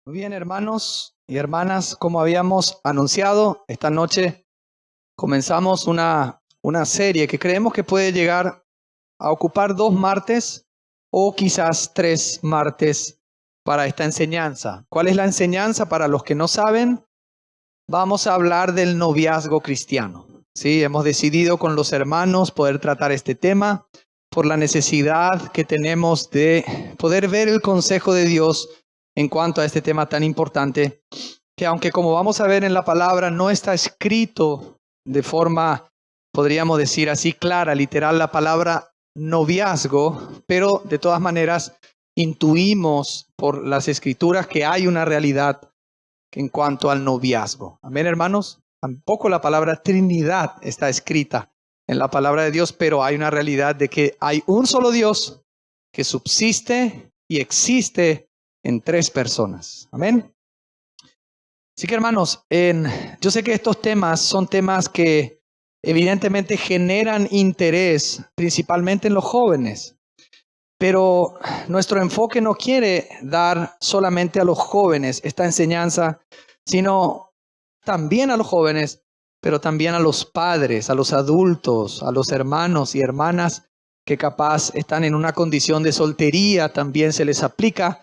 Muy bien, hermanos y hermanas, como habíamos anunciado, esta noche comenzamos una serie que creemos que puede llegar a ocupar 2 martes o quizás 3 martes para esta enseñanza. ¿Cuál es la enseñanza? Para los que no saben, vamos a hablar del noviazgo cristiano. Sí, hemos decidido con los hermanos poder tratar este tema por la necesidad que tenemos de poder ver el consejo de Dios en cuanto a este tema tan importante, que aunque como vamos a ver en la palabra no está escrito de forma, podríamos decir así, clara, literal, la palabra noviazgo, pero de todas maneras intuimos por las escrituras que hay una realidad en cuanto al noviazgo. Amén, hermanos. Tampoco la palabra Trinidad está escrita en la palabra de Dios, pero hay una realidad de que hay un solo Dios que subsiste y existe en 3 personas. Amén. Así que, hermanos, yo sé que estos temas son temas que evidentemente generan interés, principalmente en los jóvenes. Pero nuestro enfoque no quiere dar solamente a los jóvenes esta enseñanza, sino también a los jóvenes, pero también a los padres, a los adultos, a los hermanos y hermanas que capaz están en una condición de soltería, también se les aplica.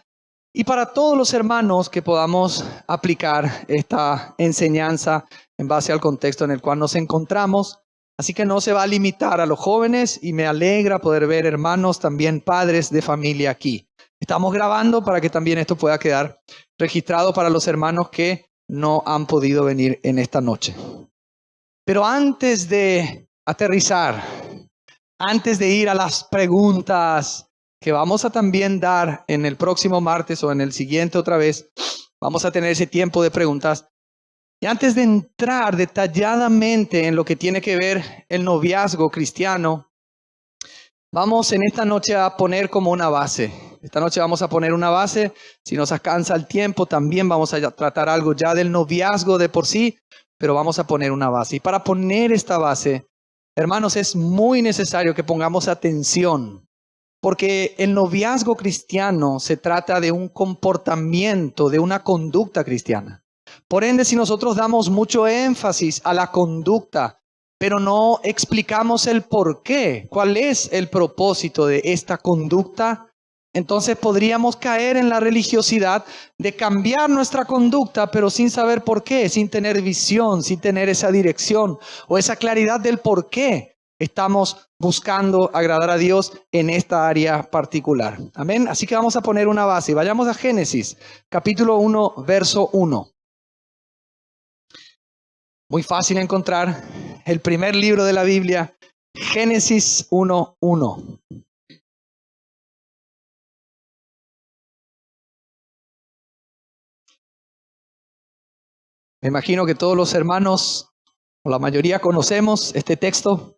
Y para todos los hermanos que podamos aplicar esta enseñanza en base al contexto en el cual nos encontramos. Así que no se va a limitar a los jóvenes y me alegra poder ver hermanos, también padres de familia aquí. Estamos grabando para que también esto pueda quedar registrado para los hermanos que no han podido venir en esta noche. Pero antes de aterrizar, antes de ir a las preguntas que vamos a también dar en el próximo martes o en el siguiente otra vez, vamos a tener ese tiempo de preguntas. Y antes de entrar detalladamente en lo que tiene que ver el noviazgo cristiano, vamos en esta noche a poner como una base. Esta noche vamos a poner una base. Si nos alcanza el tiempo, también vamos a tratar algo ya del noviazgo de por sí, pero vamos a poner una base. Y para poner esta base, hermanos, es muy necesario que pongamos atención, porque el noviazgo cristiano se trata de un comportamiento, de una conducta cristiana. Por ende, si nosotros damos mucho énfasis a la conducta, pero no explicamos el por qué, cuál es el propósito de esta conducta, entonces podríamos caer en la religiosidad de cambiar nuestra conducta, pero sin saber por qué, sin tener visión, sin tener esa dirección o esa claridad del por qué estamos buscando agradar a Dios en esta área particular. Amén. Así que vamos a poner una base. Vayamos a Génesis, capítulo 1, verso 1. Muy fácil encontrar el primer libro de la Biblia, Génesis 1:1. Me imagino que todos los hermanos, o la mayoría, conocemos este texto.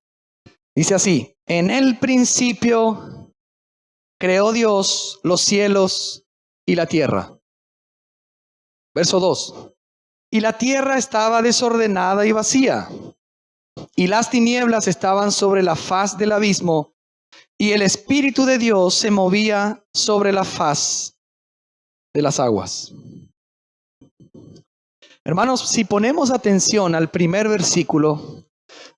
Dice así: en el principio creó Dios los cielos y la tierra. Verso 2. Y la tierra estaba desordenada y vacía, y las tinieblas estaban sobre la faz del abismo, y el Espíritu de Dios se movía sobre la faz de las aguas. Hermanos, si ponemos atención al primer versículo,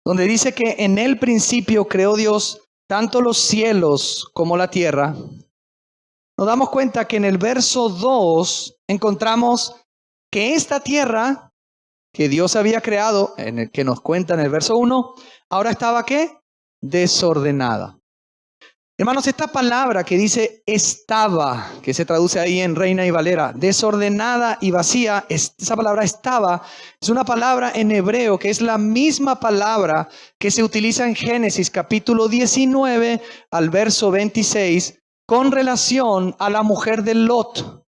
donde dice que en el principio creó Dios tanto los cielos como la tierra, nos damos cuenta que en el verso 2 encontramos que esta tierra que Dios había creado, en el que nos cuenta en el verso 1, ahora estaba ¿qué? Desordenada. Hermanos, esta palabra que dice estaba, que se traduce ahí en Reina y Valera, desordenada y vacía, esa palabra estaba, es una palabra en hebreo que es la misma palabra que se utiliza en Génesis capítulo 19 al verso 26 con relación a la mujer de Lot.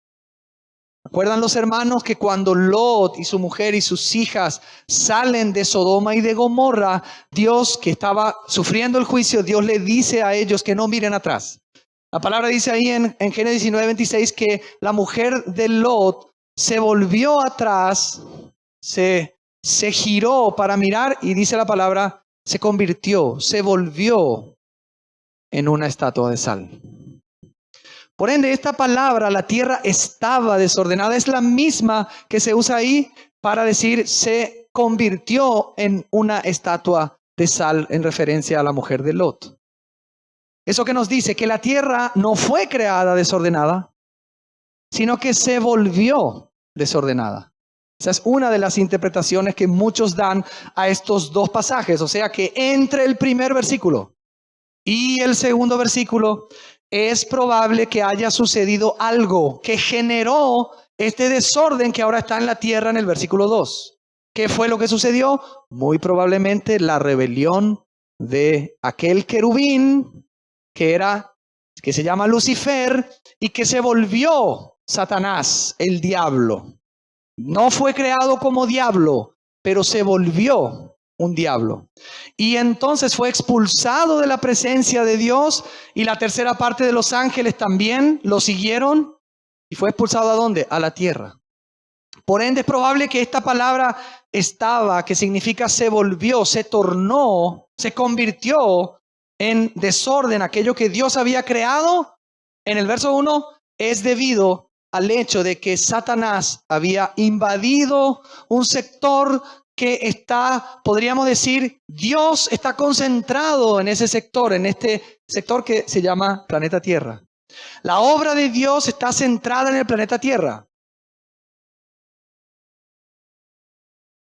¿Recuerdan los hermanos que cuando Lot y su mujer y sus hijas salen de Sodoma y de Gomorra, Dios, que estaba sufriendo el juicio, Dios le dice a ellos que no miren atrás? La palabra dice ahí en Génesis 19:26 que la mujer de Lot se volvió atrás, se giró para mirar y dice la palabra, se convirtió, se volvió en una estatua de sal. Por ende, esta palabra, la tierra estaba desordenada, es la misma que se usa ahí para decir se convirtió en una estatua de sal en referencia a la mujer de Lot. Eso que nos dice que la tierra no fue creada desordenada, sino que se volvió desordenada. Esa es una de las interpretaciones que muchos dan a estos dos pasajes. O sea que entre el primer versículo y el segundo versículo es probable que haya sucedido algo que generó este desorden que ahora está en la tierra en el versículo 2. ¿Qué fue lo que sucedió? Muy probablemente la rebelión de aquel querubín que se llama Lucifer y que se volvió Satanás, el diablo. No fue creado como diablo, pero se volvió un diablo. Y entonces fue expulsado de la presencia de Dios, y la tercera parte de los ángeles también lo siguieron, y fue expulsado ¿a dónde? A la tierra. Por ende es probable que esta palabra estaba, que significa se volvió, se tornó, se convirtió en desorden. Aquello que Dios había creado en el verso 1 es debido al hecho de que Satanás había invadido un sector que está, podríamos decir, Dios está concentrado en ese sector, en este sector que se llama planeta Tierra. La obra de Dios está centrada en el planeta Tierra.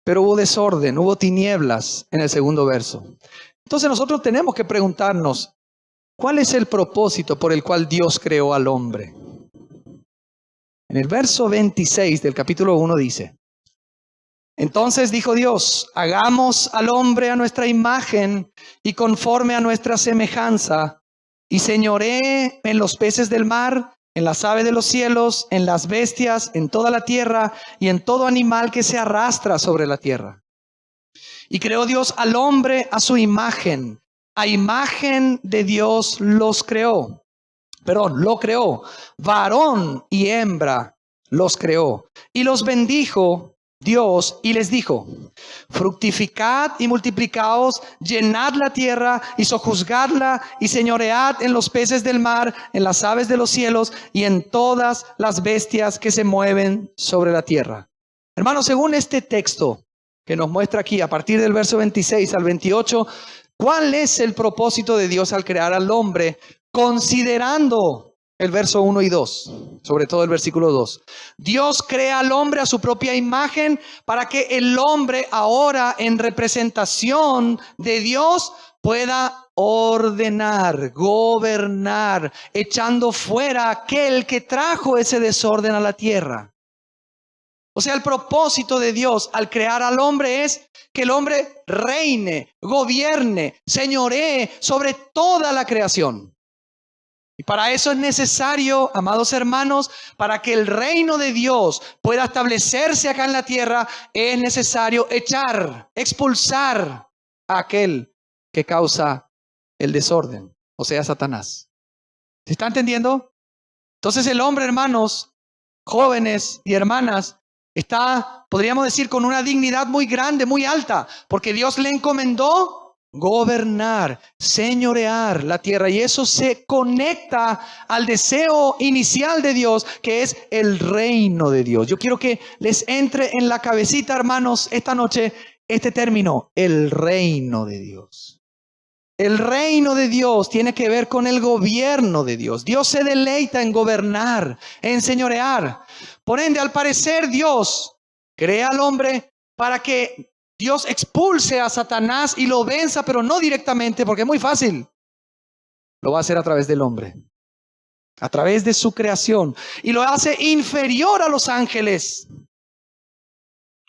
Pero hubo desorden, hubo tinieblas en el segundo verso. Entonces nosotros tenemos que preguntarnos, ¿cuál es el propósito por el cual Dios creó al hombre? En el verso 26 del capítulo 1 dice: entonces dijo Dios, hagamos al hombre a nuestra imagen y conforme a nuestra semejanza, y señoree en los peces del mar, en las aves de los cielos, en las bestias, en toda la tierra y en todo animal que se arrastra sobre la tierra. Y creó Dios al hombre a su imagen. A imagen de Dios lo creó. Varón y hembra los creó. Y los bendijo Dios y les dijo: fructificad y multiplicaos, llenad la tierra y sojuzgadla y señoread en los peces del mar, en las aves de los cielos y en todas las bestias que se mueven sobre la tierra. Hermanos, según este texto que nos muestra aquí a partir del verso 26 al 28, ¿cuál es el propósito de Dios al crear al hombre? Considerando el verso 1 y 2, sobre todo el versículo 2. Dios crea al hombre a su propia imagen para que el hombre ahora en representación de Dios pueda ordenar, gobernar, echando fuera a aquel que trajo ese desorden a la tierra. O sea, el propósito de Dios al crear al hombre es que el hombre reine, gobierne, señoree sobre toda la creación. Y para eso es necesario, amados hermanos, para que el reino de Dios pueda establecerse acá en la tierra, es necesario expulsar a aquel que causa el desorden, o sea, Satanás. ¿Se está entendiendo? Entonces el hombre, hermanos, jóvenes y hermanas, está, podríamos decir, con una dignidad muy grande, muy alta, porque Dios le encomendó gobernar, señorear la tierra, y eso se conecta al deseo inicial de Dios, que es el reino de Dios. Yo quiero que les entre en la cabecita, hermanos, esta noche este término, el reino de Dios. El reino de Dios tiene que ver con el gobierno de Dios. Dios se deleita en gobernar, en señorear. Por ende, al parecer, Dios crea al hombre para que Dios expulse a Satanás y lo venza, pero no directamente, porque es muy fácil. Lo va a hacer a través del hombre, a través de su creación. Y lo hace inferior a los ángeles.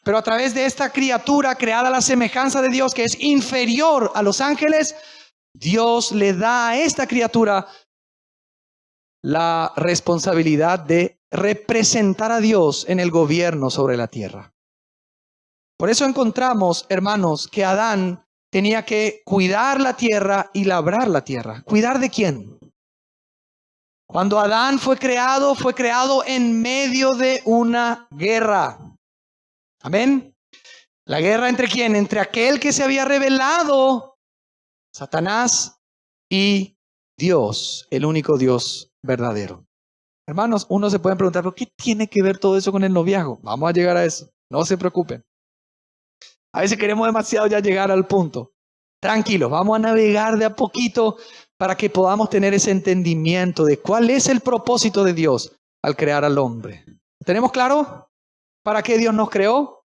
Pero a través de esta criatura creada a la semejanza de Dios, que es inferior a los ángeles, Dios le da a esta criatura la responsabilidad de representar a Dios en el gobierno sobre la tierra. Por eso encontramos, hermanos, que Adán tenía que cuidar la tierra y labrar la tierra. ¿Cuidar de quién? Cuando Adán fue creado en medio de una guerra. Amén. ¿La guerra entre quién? Entre aquel que se había rebelado, Satanás, y Dios, el único Dios verdadero. Hermanos, uno se puede preguntar, ¿pero qué tiene que ver todo eso con el noviazgo? Vamos a llegar a eso, no se preocupen. A veces queremos demasiado ya llegar al punto. Tranquilos, vamos a navegar de a poquito para que podamos tener ese entendimiento de cuál es el propósito de Dios al crear al hombre. ¿Tenemos claro para qué Dios nos creó?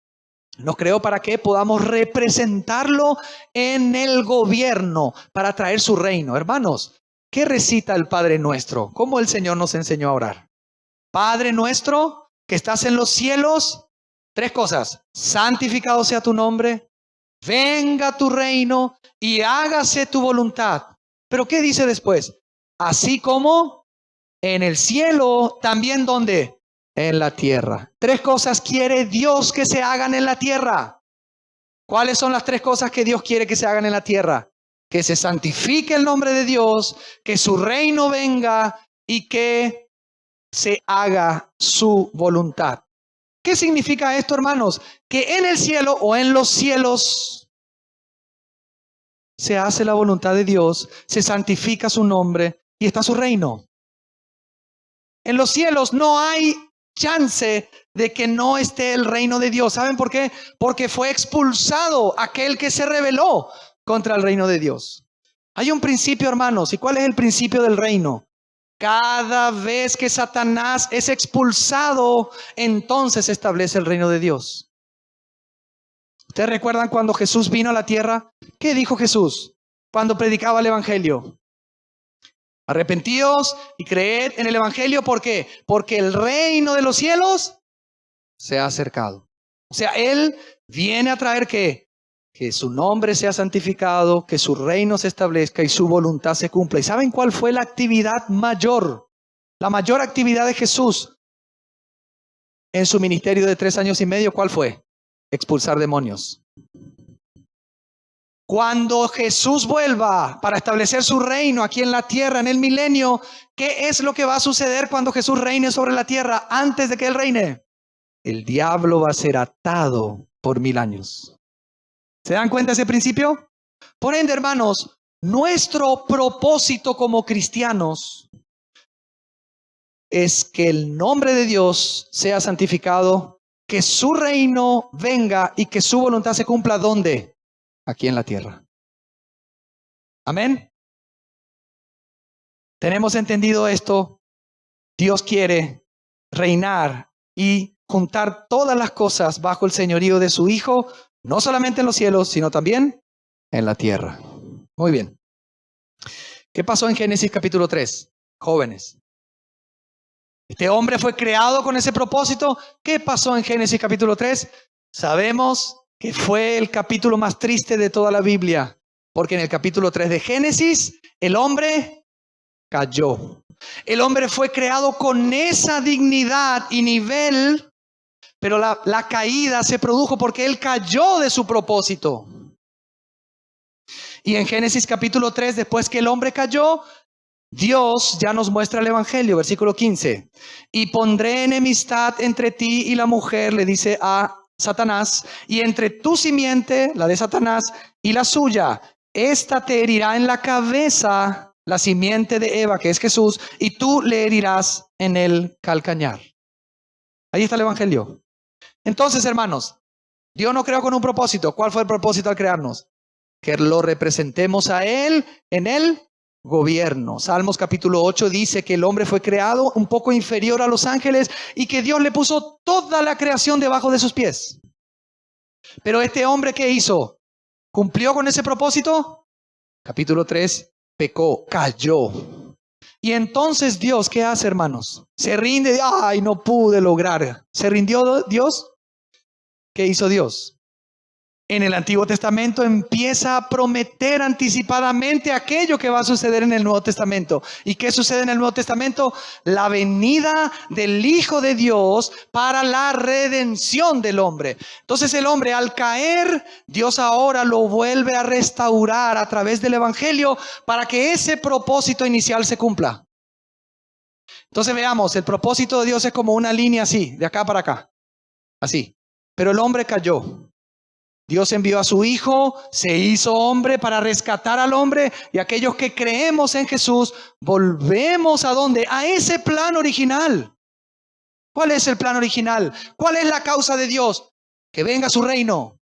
Nos creó para que podamos representarlo en el gobierno, para traer su reino. Hermanos, ¿qué recita el Padre Nuestro? ¿Cómo el Señor nos enseñó a orar? Padre nuestro, que estás en los cielos, tres cosas: santificado sea tu nombre, venga tu reino y hágase tu voluntad. Pero ¿qué dice después? Así como en el cielo, también ¿dónde? En la tierra. Tres cosas quiere Dios que se hagan en la tierra. ¿Cuáles son las tres cosas que Dios quiere que se hagan en la tierra? Que se santifique el nombre de Dios, que su reino venga y que se haga su voluntad. ¿Qué significa esto, hermanos? Que en el cielo o en los cielos se hace la voluntad de Dios, se santifica su nombre y está su reino. En los cielos no hay chance de que no esté el reino de Dios. ¿Saben por qué? Porque fue expulsado aquel que se rebeló contra el reino de Dios. Hay un principio, hermanos. ¿Y cuál es el principio del reino? Cada vez que Satanás es expulsado, entonces se establece el reino de Dios. ¿Ustedes recuerdan cuando Jesús vino a la tierra? ¿Qué dijo Jesús cuando predicaba el evangelio? Arrepentíos y creed en el evangelio. ¿Por qué? Porque el reino de los cielos se ha acercado. O sea, Él viene a traer ¿qué? Que su nombre sea santificado, que su reino se establezca y su voluntad se cumpla. ¿Y saben cuál fue la actividad mayor? La mayor actividad de Jesús en su ministerio de 3 años y medio, ¿cuál fue? Expulsar demonios. Cuando Jesús vuelva para establecer su reino aquí en la tierra, en el milenio, ¿qué es lo que va a suceder cuando Jesús reine sobre la tierra antes de que Él reine? El diablo va a ser atado por 1000 años. ¿Se dan cuenta de ese principio? Por ende, hermanos, nuestro propósito como cristianos es que el nombre de Dios sea santificado, que su reino venga y que su voluntad se cumpla. ¿Dónde? Aquí en la tierra. Amén. ¿Tenemos entendido esto? Dios quiere reinar y juntar todas las cosas bajo el señorío de su Hijo, no solamente en los cielos, sino también en la tierra. Muy bien. ¿Qué pasó en Génesis capítulo 3? Jóvenes. Este hombre fue creado con ese propósito. ¿Qué pasó en Génesis capítulo 3? Sabemos que fue el capítulo más triste de toda la Biblia, porque en el capítulo 3 de Génesis, el hombre cayó. El hombre fue creado con esa dignidad y nivel, pero la caída se produjo porque él cayó de su propósito. Y en Génesis capítulo 3, después que el hombre cayó, Dios ya nos muestra el evangelio, versículo 15. Y pondré enemistad entre ti y la mujer, le dice a Satanás, y entre tu simiente, la de Satanás, y la suya. Esta te herirá en la cabeza, la simiente de Eva, que es Jesús, y tú le herirás en el calcañar. Ahí está el evangelio. Entonces, hermanos, Dios nos creó con un propósito. ¿Cuál fue el propósito al crearnos? Que lo representemos a Él en el gobierno. Salmos capítulo 8 dice que el hombre fue creado un poco inferior a los ángeles y que Dios le puso toda la creación debajo de sus pies. Pero este hombre, ¿qué hizo? ¿Cumplió con ese propósito? Capítulo 3, pecó, cayó. Y entonces Dios, ¿qué hace, hermanos? Se rinde. ¡Ay, no pude lograr! ¿Se rindió Dios? ¿Qué hizo Dios? En el Antiguo Testamento empieza a prometer anticipadamente aquello que va a suceder en el Nuevo Testamento. ¿Y qué sucede en el Nuevo Testamento? La venida del Hijo de Dios para la redención del hombre. Entonces el hombre, al caer, Dios ahora lo vuelve a restaurar a través del Evangelio para que ese propósito inicial se cumpla. Entonces veamos, el propósito de Dios es como una línea así, de acá para acá, así. Pero el hombre cayó. Dios envió a su Hijo, se hizo hombre para rescatar al hombre, y aquellos que creemos en Jesús, volvemos ¿a dónde? A ese plan original. ¿Cuál es el plan original? ¿Cuál es la causa de Dios? Que venga su reino.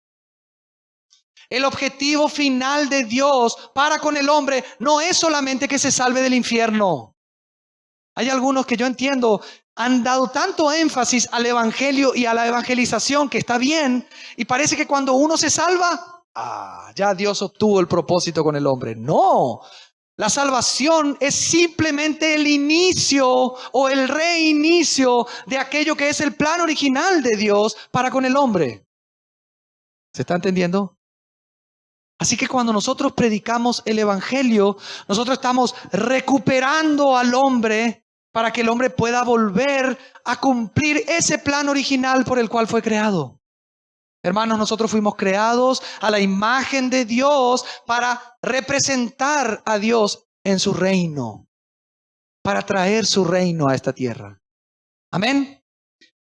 El objetivo final de Dios para con el hombre no es solamente que se salve del infierno. Hay algunos que yo entiendo han dado tanto énfasis al evangelio y a la evangelización, que está bien, y parece que cuando uno se salva, ya Dios obtuvo el propósito con el hombre. No, la salvación es simplemente el inicio o el reinicio de aquello que es el plan original de Dios para con el hombre. ¿Se está entendiendo? Así que cuando nosotros predicamos el evangelio, nosotros estamos recuperando al hombre para que el hombre pueda volver a cumplir ese plan original por el cual fue creado. Hermanos, nosotros fuimos creados a la imagen de Dios para representar a Dios en su reino, para traer su reino a esta tierra. Amén.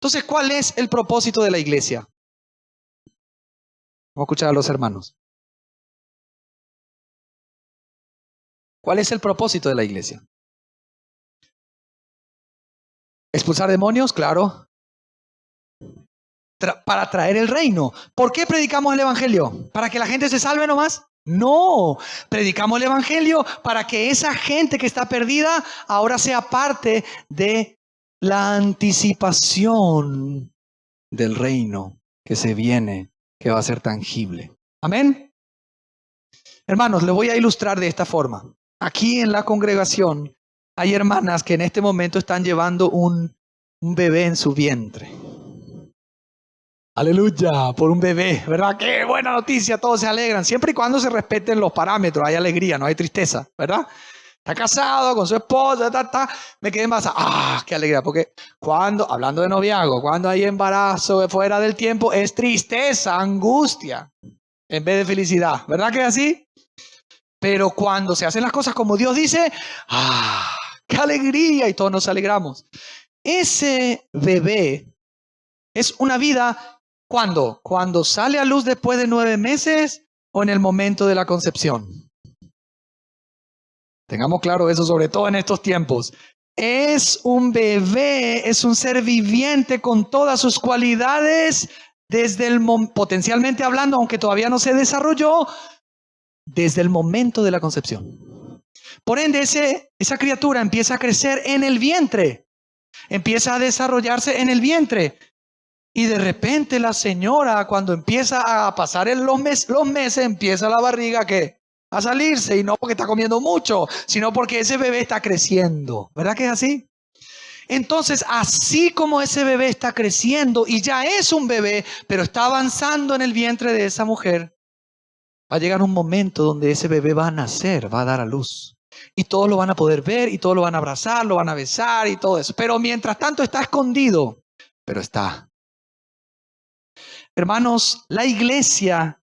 Entonces, ¿cuál es el propósito de la iglesia? Vamos a escuchar a los hermanos. ¿Cuál es el propósito de la iglesia? ¿Expulsar demonios? Claro. Para traer el reino. ¿Por qué predicamos el evangelio? ¿Para que la gente se salve nomás? No, predicamos el evangelio para que esa gente que está perdida ahora sea parte de la anticipación del reino que se viene, que va a ser tangible. Amén. Hermanos, les voy a ilustrar de esta forma. Aquí en la congregación hay hermanas que en este momento están llevando un bebé en su vientre. Aleluya, por un bebé, ¿verdad? Qué buena noticia, todos se alegran, siempre y cuando se respeten los parámetros, hay alegría, no hay tristeza, ¿verdad? Está casado con su esposa, me quedé embarazada, qué alegría, porque hablando de noviazgo, cuando hay embarazo fuera del tiempo, es tristeza, angustia, en vez de felicidad, ¿verdad que es así? Pero cuando se hacen las cosas como Dios dice, qué alegría, y todos nos alegramos. Ese bebé es una vida, ¿cuándo? Cuando sale a luz después de 9 meses o en el momento de la concepción. Tengamos claro eso, sobre todo en estos tiempos. Es un bebé, es un ser viviente con todas sus cualidades, desde potencialmente hablando, aunque todavía no se desarrolló, desde el momento de la concepción. Por ende, esa criatura empieza a crecer en el vientre, empieza a desarrollarse en el vientre. Y de repente la señora, cuando empieza a pasar los meses, empieza la barriga a salirse, y no porque está comiendo mucho, sino porque ese bebé está creciendo. ¿Verdad que es así? Entonces, así como ese bebé está creciendo y ya es un bebé, pero está avanzando en el vientre de esa mujer, va a llegar un momento donde ese bebé va a nacer, va a dar a luz. Y todos lo van a poder ver, y todos lo van a abrazar, lo van a besar y todo eso. Pero mientras tanto está escondido, pero está. Hermanos, la iglesia,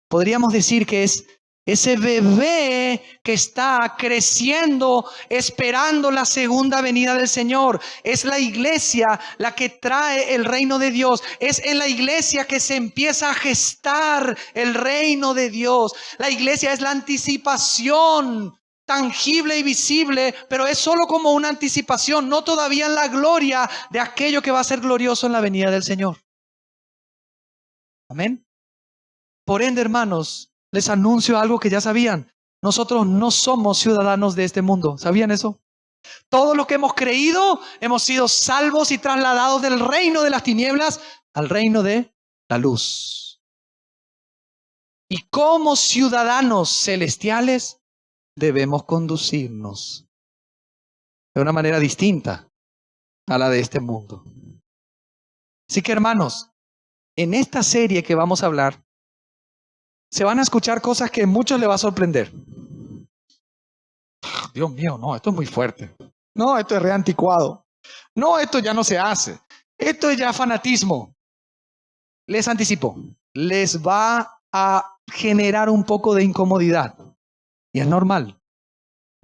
podríamos decir que es ese bebé que está creciendo, esperando la segunda venida del Señor. Es la iglesia la que trae el reino de Dios. Es en la iglesia que se empieza a gestar el reino de Dios. La iglesia es la anticipación tangible y visible, pero es solo como una anticipación, no todavía en la gloria de aquello que va a ser glorioso en la venida del Señor. Amén. Por ende, hermanos, les anuncio algo que ya sabían. Nosotros no somos ciudadanos de este mundo. ¿Sabían eso? Todos los que hemos creído hemos sido salvos y trasladados del reino de las tinieblas al reino de la luz. Y como ciudadanos celestiales debemos conducirnos de una manera distinta a la de este mundo. Así que, hermanos, en esta serie que vamos a hablar, se van a escuchar cosas que a muchos les va a sorprender. Dios mío, no, esto es muy fuerte. No, esto es re anticuado. No, esto ya no se hace. Esto es ya fanatismo. Les anticipo, les va a generar un poco de incomodidad. Y es normal.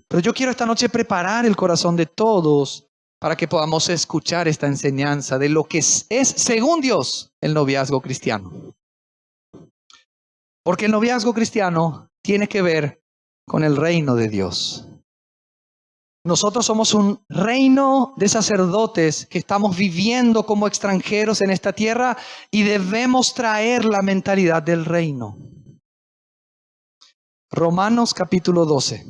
Pero yo quiero esta noche preparar el corazón de todos para que podamos escuchar esta enseñanza de lo que es según Dios, el noviazgo cristiano. Porque el noviazgo cristiano tiene que ver con el reino de Dios. Nosotros somos un reino de sacerdotes que estamos viviendo como extranjeros en esta tierra y debemos traer la mentalidad del reino. Romanos capítulo 12.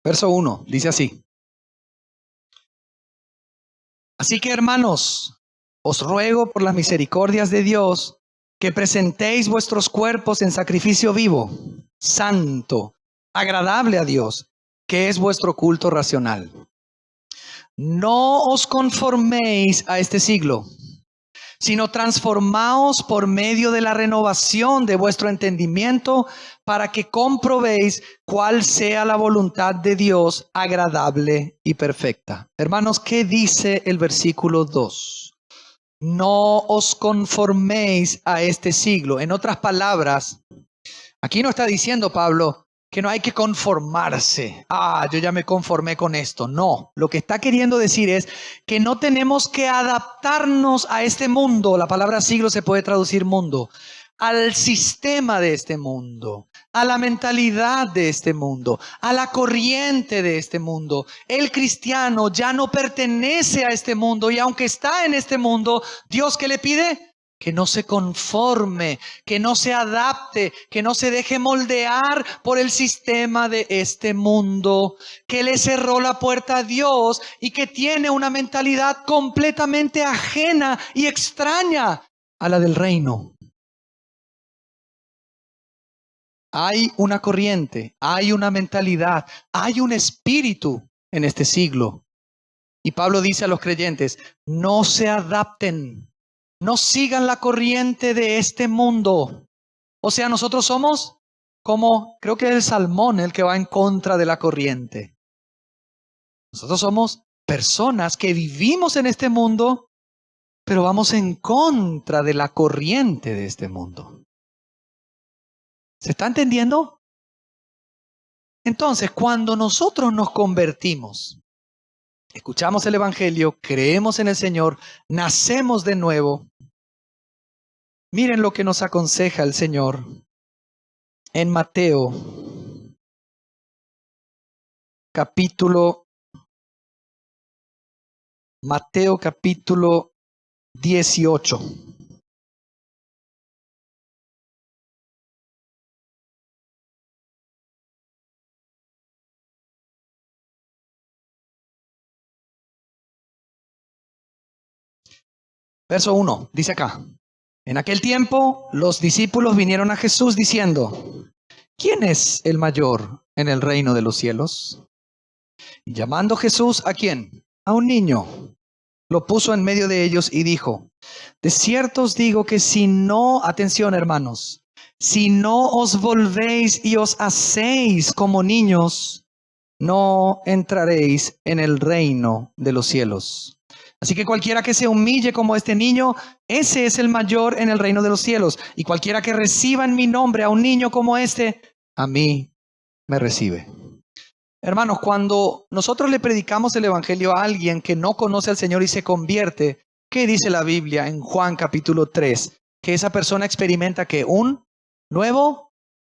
Verso 1, dice así. Así que, hermanos, os ruego por las misericordias de Dios que presentéis vuestros cuerpos en sacrificio vivo, santo, agradable a Dios, que es vuestro culto racional. No os conforméis a este siglo, sino transformaos por medio de la renovación de vuestro entendimiento para que comprobéis cuál sea la voluntad de Dios agradable y perfecta. Hermanos, ¿qué dice el versículo 2? No os conforméis a este siglo. En otras palabras, aquí no está diciendo Pablo que no hay que conformarse. Yo ya me conformé con esto. No, lo que está queriendo decir es que no tenemos que adaptarnos a este mundo. La palabra siglo se puede traducir mundo. Al sistema de este mundo, a la mentalidad de este mundo, a la corriente de este mundo. El cristiano ya no pertenece a este mundo y aunque está en este mundo, ¿Dios qué le pide? Que no se conforme, que no se adapte, que no se deje moldear por el sistema de este mundo, que le cerró la puerta a Dios y que tiene una mentalidad completamente ajena y extraña a la del reino. Hay una corriente, hay una mentalidad, hay un espíritu en este siglo. Y Pablo dice a los creyentes, no se adapten. No sigan la corriente de este mundo. O sea, nosotros somos como, creo que es el salmón el que va en contra de la corriente. Nosotros somos personas que vivimos en este mundo, pero vamos en contra de la corriente de este mundo. ¿Se está entendiendo? Entonces, cuando nosotros nos convertimos, escuchamos el Evangelio, creemos en el Señor, nacemos de nuevo. Miren lo que nos aconseja el Señor en Mateo capítulo 18. Verso 1, dice acá. En aquel tiempo los discípulos vinieron a Jesús diciendo, ¿quién es el mayor en el reino de los cielos? Y llamando Jesús, ¿a quién? A un niño. Lo puso en medio de ellos y dijo, de cierto os digo que si no, atención hermanos, si no os volvéis y os hacéis como niños, no entraréis en el reino de los cielos. Así que cualquiera que se humille como este niño, ese es el mayor en el reino de los cielos. Y cualquiera que reciba en mi nombre a un niño como este, a mí me recibe. Hermanos, cuando nosotros le predicamos el evangelio a alguien que no conoce al Señor y se convierte, ¿qué dice la Biblia en Juan capítulo 3? Que esa persona experimenta que un nuevo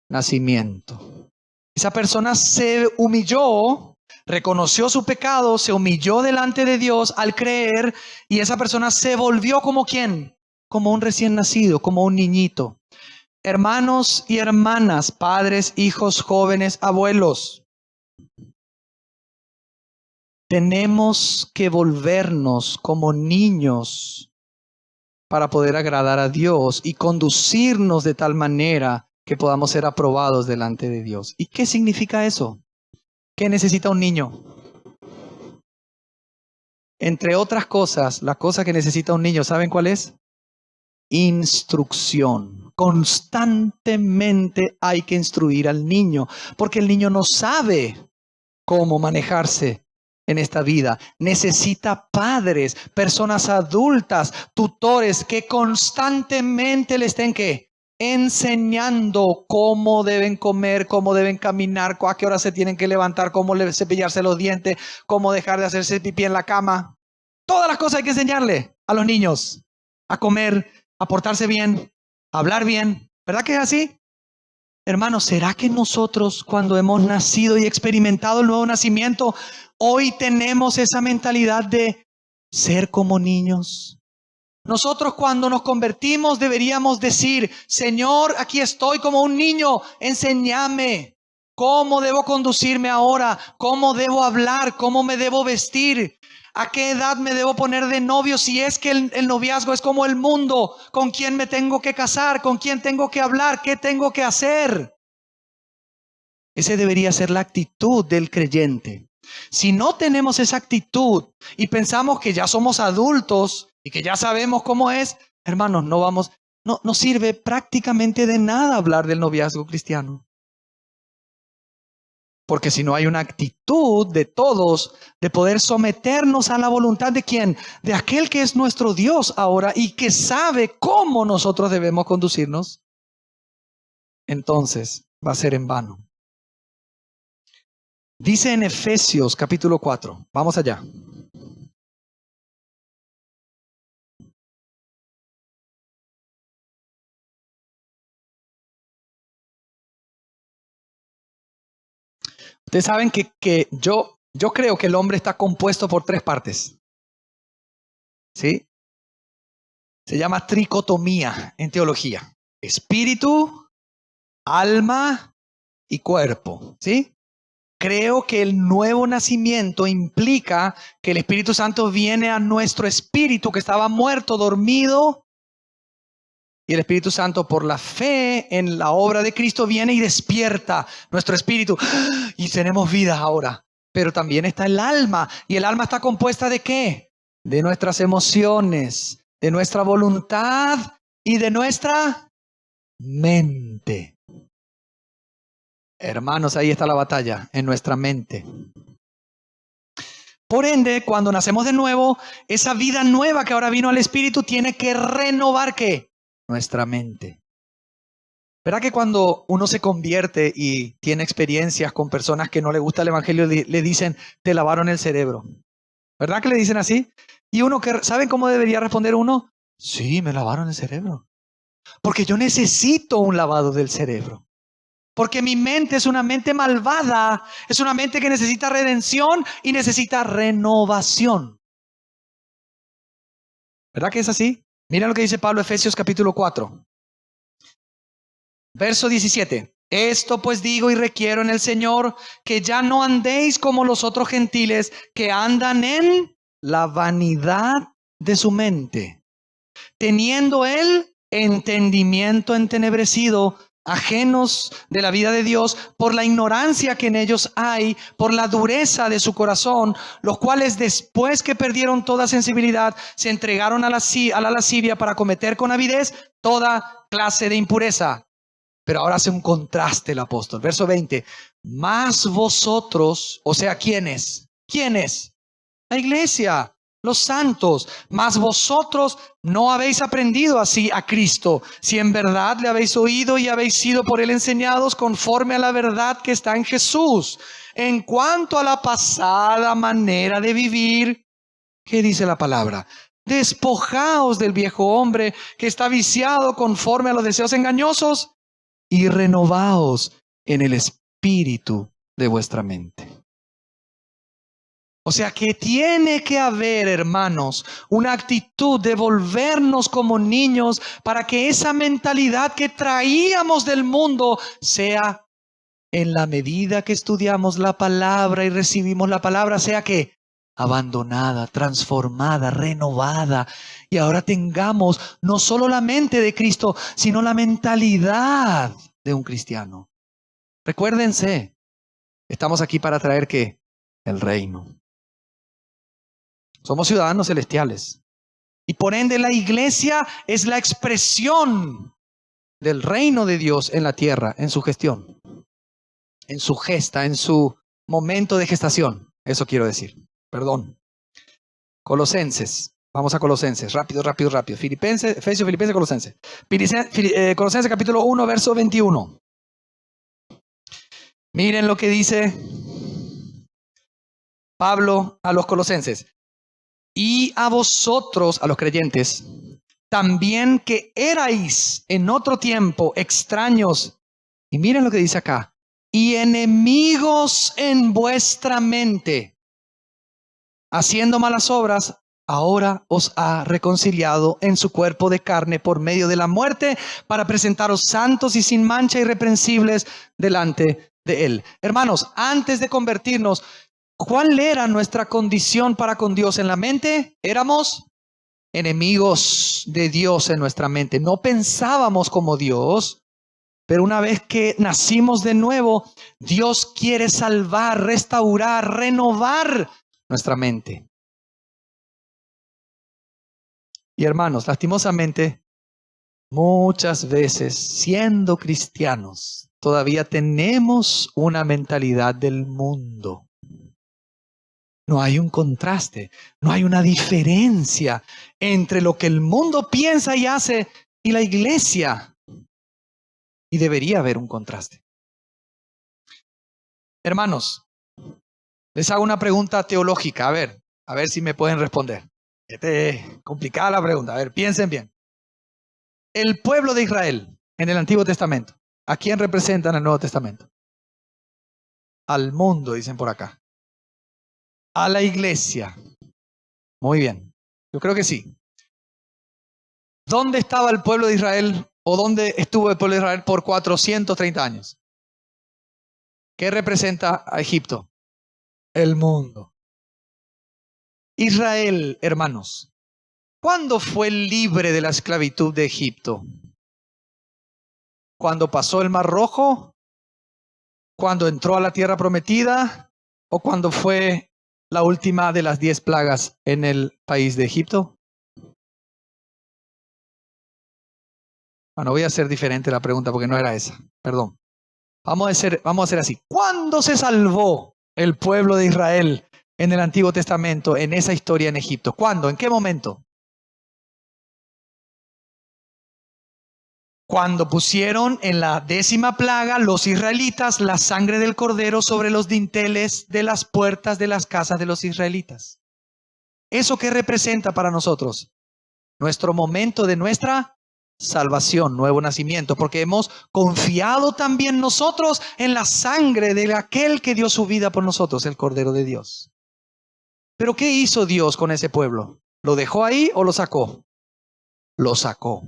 nacimiento. Esa persona se humilló, reconoció su pecado, se humilló delante de Dios al creer y esa persona se volvió como ¿quién? Como un recién nacido, como un niñito. Hermanos y hermanas, padres, hijos, jóvenes, abuelos, tenemos que volvernos como niños para poder agradar a Dios y conducirnos de tal manera que podamos ser aprobados delante de Dios. ¿Y qué significa eso? ¿Qué necesita un niño? Entre otras cosas, la cosa que necesita un niño, ¿saben cuál es? Instrucción. Constantemente hay que instruir al niño, porque el niño no sabe cómo manejarse en esta vida. Necesita padres, personas adultas, tutores que constantemente le estén ¿qué? Enseñando cómo deben comer, cómo deben caminar, a qué hora se tienen que levantar, cómo cepillarse los dientes, cómo dejar de hacerse pipí en la cama. Todas las cosas hay que enseñarle a los niños a comer, a portarse bien, a hablar bien. ¿Verdad que es así? Hermanos, ¿será que nosotros cuando hemos nacido y experimentado el nuevo nacimiento, hoy tenemos esa mentalidad de ser como niños? Nosotros cuando nos convertimos deberíamos decir, Señor, aquí estoy como un niño, enséñame cómo debo conducirme ahora, cómo debo hablar, cómo me debo vestir, a qué edad me debo poner de novio, si es que el noviazgo es como el mundo, con quién me tengo que casar, con quién tengo que hablar, qué tengo que hacer. Esa debería ser la actitud del creyente. Si no tenemos esa actitud y pensamos que ya somos adultos y que ya sabemos cómo es, hermanos, no sirve prácticamente de nada hablar del noviazgo cristiano. Porque si no hay una actitud de todos de poder someternos a la voluntad de ¿quién? De aquel que es nuestro Dios ahora y que sabe cómo nosotros debemos conducirnos, entonces va a ser en vano. Dice en Efesios capítulo 4, vamos allá. Ustedes saben que yo creo que el hombre está compuesto por 3 partes. ¿Sí? Se llama tricotomía en teología. Espíritu, alma y cuerpo. ¿Sí? Creo que el nuevo nacimiento implica que el Espíritu Santo viene a nuestro espíritu que estaba muerto, dormido. Y el Espíritu Santo, por la fe en la obra de Cristo, viene y despierta nuestro espíritu. Y tenemos vida ahora. Pero también está el alma. ¿Y el alma está compuesta de qué? De nuestras emociones, de nuestra voluntad y de nuestra mente. Hermanos, ahí está la batalla, en nuestra mente. Por ende, cuando nacemos de nuevo, esa vida nueva que ahora vino al Espíritu tiene que renovar ¿qué? Nuestra mente. ¿Verdad que cuando uno se convierte y tiene experiencias con personas que no le gusta el Evangelio, le dicen, te lavaron el cerebro? ¿Verdad que le dicen así? Y uno, ¿saben cómo debería responder uno? Sí, me lavaron el cerebro. Porque yo necesito un lavado del cerebro. Porque mi mente es una mente malvada, es una mente que necesita redención y necesita renovación. ¿Verdad que es así? Mira lo que dice Pablo, Efesios capítulo 4. Verso 17. Esto pues digo y requiero en el Señor, que ya no andéis como los otros gentiles que andan en la vanidad de su mente, teniendo el entendimiento entenebrecido, ajenos de la vida de Dios por la ignorancia que en ellos hay, por la dureza de su corazón, los cuales después que perdieron toda sensibilidad, se entregaron a la lascivia para cometer con avidez toda clase de impureza. Pero ahora hace un contraste el apóstol. Verso 20. Mas vosotros, o sea, ¿quiénes? ¿Quiénes? La iglesia, los santos. Mas vosotros no habéis aprendido así a Cristo, si en verdad le habéis oído y habéis sido por él enseñados conforme a la verdad que está en Jesús. En cuanto a la pasada manera de vivir, ¿qué dice la palabra? Despojaos del viejo hombre que está viciado conforme a los deseos engañosos, y renovaos en el espíritu de vuestra mente. O sea que tiene que haber, hermanos, una actitud de volvernos como niños para que esa mentalidad que traíamos del mundo sea, en la medida que estudiamos la palabra y recibimos la palabra, sea que abandonada, transformada, renovada. Y ahora tengamos no solo la mente de Cristo, sino la mentalidad de un cristiano. Recuérdense, estamos aquí para traer ¿qué? El reino. Somos ciudadanos celestiales. Y por ende la iglesia es la expresión del reino de Dios en la tierra, en su gestión, en su gesta, en su momento de gestación. Eso quiero decir. perdón. Colosenses. Vamos a Colosenses. Rápido. Efesios, Filipenses, Colosenses. Colosenses capítulo 1, verso 21. Miren lo que dice Pablo a los colosenses. Y a vosotros, a los creyentes, también que erais en otro tiempo extraños. Y miren lo que dice acá. Y enemigos en vuestra mente, haciendo malas obras, ahora os ha reconciliado en su cuerpo de carne por medio de la muerte, para presentaros santos y sin mancha, irreprensibles delante de Él. Hermanos, antes de convertirnos, ¿cuál era nuestra condición para con Dios en la mente? Éramos enemigos de Dios en nuestra mente. No pensábamos como Dios. Pero una vez que nacimos de nuevo, Dios quiere salvar, restaurar, renovar nuestra mente. Y hermanos, lastimosamente, muchas veces siendo cristianos, todavía tenemos una mentalidad del mundo. No hay un contraste, no hay una diferencia entre lo que el mundo piensa y hace y la iglesia. Y debería haber un contraste. Hermanos, les hago una pregunta teológica. A ver si me pueden responder. Es complicada la pregunta. A ver, piensen bien. El pueblo de Israel en el Antiguo Testamento, ¿a quién representa en el Nuevo Testamento? Al mundo, dicen por acá. A la iglesia. Muy bien. Yo creo que sí. ¿Dónde estaba el pueblo de Israel? ¿O dónde estuvo el pueblo de Israel por 430 años? ¿Qué representa a Egipto? El mundo. Israel, hermanos, ¿cuándo fue libre de la esclavitud de Egipto? ¿Cuando pasó el Mar Rojo? ¿Cuando entró a la tierra prometida? ¿O cuando fue la última de las 10 plagas en el país de Egipto? Bueno, voy a hacer diferente la pregunta porque no era esa. Perdón. Vamos a hacer así. ¿Cuándo se salvó el pueblo de Israel en el Antiguo Testamento, en esa historia en Egipto? ¿Cuándo? ¿En qué momento? Cuando pusieron en la 10ª plaga los israelitas la sangre del cordero sobre los dinteles de las puertas de las casas de los israelitas. ¿Eso qué representa para nosotros? Nuestro momento de nuestra salvación, nuevo nacimiento, porque hemos confiado también nosotros en la sangre de aquel que dio su vida por nosotros, el Cordero de Dios. Pero ¿qué hizo Dios con ese pueblo? ¿Lo dejó ahí o lo sacó? Lo sacó.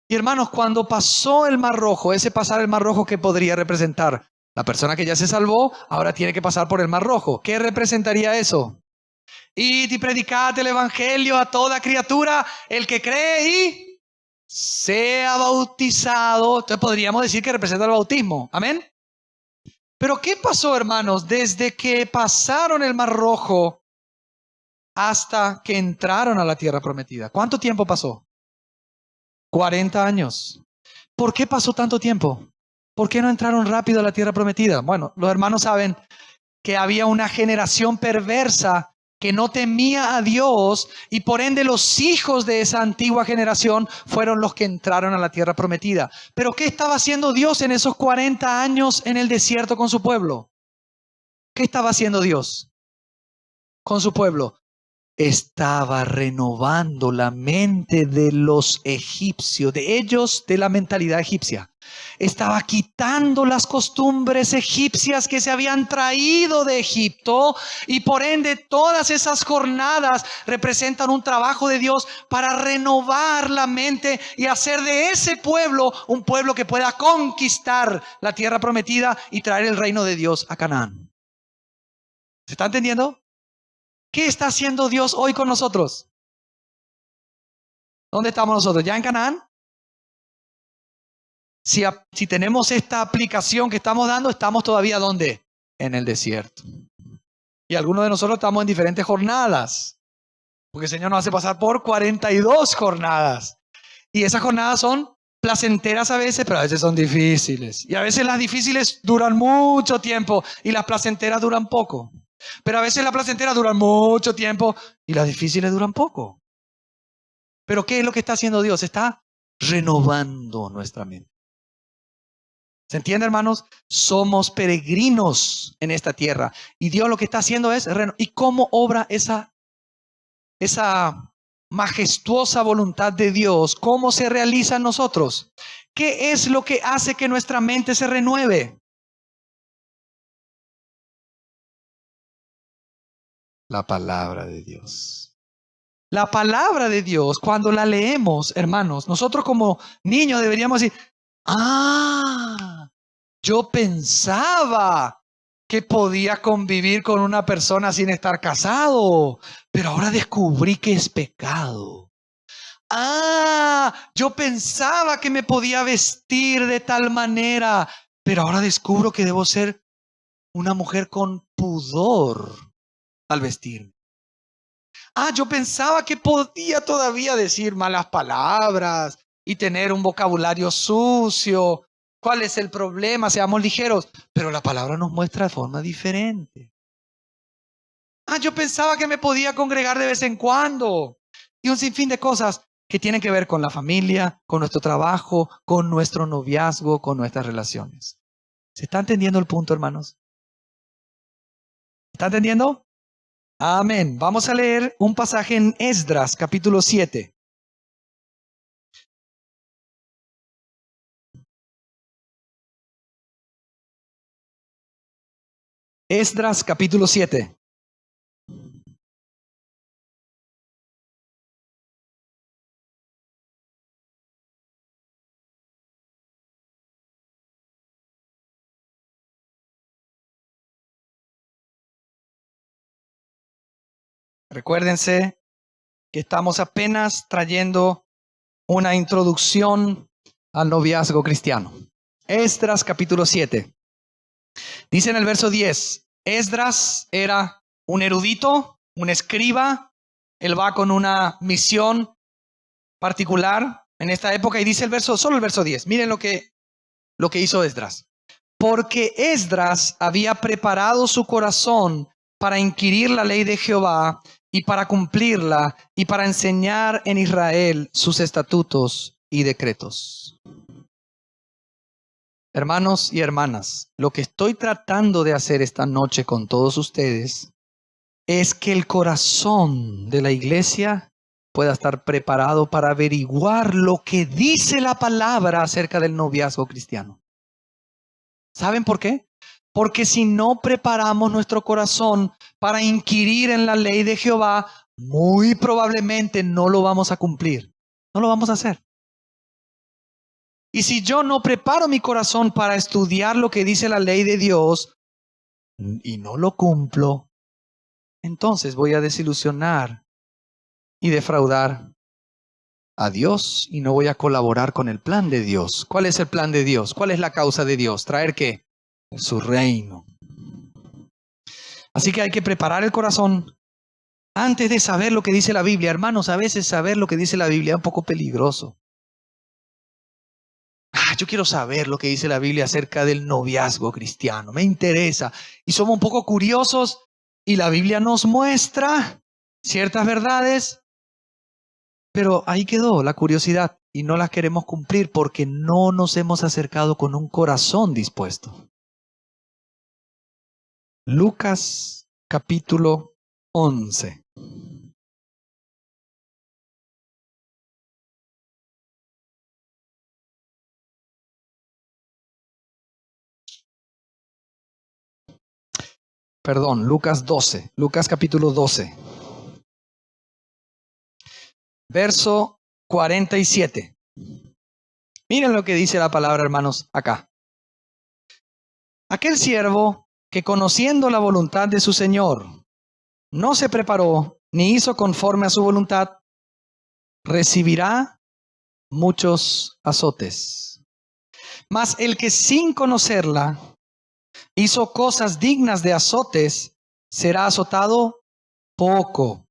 Y hermanos, cuando pasó el Mar Rojo, ese pasar el Mar Rojo, ¿qué podría representar? La persona que ya se salvó ahora tiene que pasar por el Mar Rojo. ¿Qué representaría eso? Id y predicad el evangelio a toda criatura, el que cree y sea bautizado. Entonces podríamos decir que representa el bautismo. Amén. Pero ¿qué pasó, hermanos? Desde que pasaron el Mar Rojo hasta que entraron a la tierra prometida. ¿Cuánto tiempo pasó? 40 años. ¿Por qué pasó tanto tiempo? ¿Por qué no entraron rápido a la tierra prometida? Bueno, los hermanos saben que había una generación perversa que no temía a Dios, y por ende los hijos de esa antigua generación fueron los que entraron a la tierra prometida. ¿Pero qué estaba haciendo Dios en esos 40 años en el desierto con su pueblo? ¿Qué estaba haciendo Dios con su pueblo? Estaba renovando la mente de los egipcios, de ellos, de la mentalidad egipcia. Estaba quitando las costumbres egipcias que se habían traído de Egipto, y por ende todas esas jornadas representan un trabajo de Dios para renovar la mente y hacer de ese pueblo un pueblo que pueda conquistar la tierra prometida y traer el reino de Dios a Canaán. ¿Se está entendiendo? ¿Qué está haciendo Dios hoy con nosotros? ¿Dónde estamos nosotros? ¿Ya en Canaán? Si tenemos esta aplicación que estamos dando, ¿estamos todavía dónde? En el desierto. Y algunos de nosotros estamos en diferentes jornadas, porque el Señor nos hace pasar por 42 jornadas. Y esas jornadas son placenteras a veces, pero a veces son difíciles. Y a veces las difíciles duran mucho tiempo y las placenteras duran poco. Pero a veces las placenteras duran mucho tiempo y las difíciles duran poco. Pero ¿qué es lo que está haciendo Dios? Está renovando nuestra mente. ¿Se entiende, hermanos? Somos peregrinos en esta tierra. Y Dios lo que está haciendo es ¿y cómo obra esa majestuosa voluntad de Dios? ¿Cómo se realiza en nosotros? ¿Qué es lo que hace que nuestra mente se renueve? La palabra de Dios. La palabra de Dios, cuando la leemos, hermanos, nosotros como niños deberíamos decir, yo pensaba que podía convivir con una persona sin estar casado, pero ahora descubrí que es pecado. Yo pensaba que me podía vestir de tal manera, pero ahora descubro que debo ser una mujer con pudor al vestirme. Yo pensaba que podía todavía decir malas palabras y tener un vocabulario sucio. ¿Cuál es el problema? Seamos ligeros. Pero la palabra nos muestra de forma diferente. Yo pensaba que me podía congregar de vez en cuando. Y un sinfín de cosas que tienen que ver con la familia, con nuestro trabajo, con nuestro noviazgo, con nuestras relaciones. ¿Se está entendiendo el punto, hermanos? ¿Está entendiendo? Amén. Vamos a leer un pasaje en Esdras, capítulo 7. Esdras, capítulo 7. Recuérdense que estamos apenas trayendo una introducción al noviazgo cristiano. Esdras capítulo 7. Dice en el verso 10, Esdras era un erudito, un escriba. Él va con una misión particular en esta época y dice solo el verso 10. Miren lo que hizo Esdras. Porque Esdras había preparado su corazón para inquirir la ley de Jehová y para cumplirla y para enseñar en Israel sus estatutos y decretos. Hermanos y hermanas, lo que estoy tratando de hacer esta noche con todos ustedes es que el corazón de la iglesia pueda estar preparado para averiguar lo que dice la palabra acerca del noviazgo cristiano. ¿Saben por qué? Porque si no preparamos nuestro corazón para inquirir en la ley de Jehová, muy probablemente no lo vamos a cumplir. No lo vamos a hacer. Y si yo no preparo mi corazón para estudiar lo que dice la ley de Dios y no lo cumplo, entonces voy a desilusionar y defraudar a Dios y no voy a colaborar con el plan de Dios. ¿Cuál es el plan de Dios? ¿Cuál es la causa de Dios? ¿Traer qué? Su reino. Así que hay que preparar el corazón antes de saber lo que dice la Biblia. Hermanos, a veces saber lo que dice la Biblia es un poco peligroso. Yo quiero saber lo que dice la Biblia acerca del noviazgo cristiano. Me interesa. Y somos un poco curiosos y la Biblia nos muestra ciertas verdades. Pero ahí quedó la curiosidad y no las queremos cumplir porque no nos hemos acercado con un corazón dispuesto. Lucas capítulo 11. Perdón, Lucas 12. Lucas capítulo 12. Verso 47. Miren lo que dice la palabra, hermanos, acá. Aquel siervo que conociendo la voluntad de su Señor no se preparó ni hizo conforme a su voluntad, recibirá muchos azotes. Mas el que sin conocerla hizo cosas dignas de azotes, será azotado poco.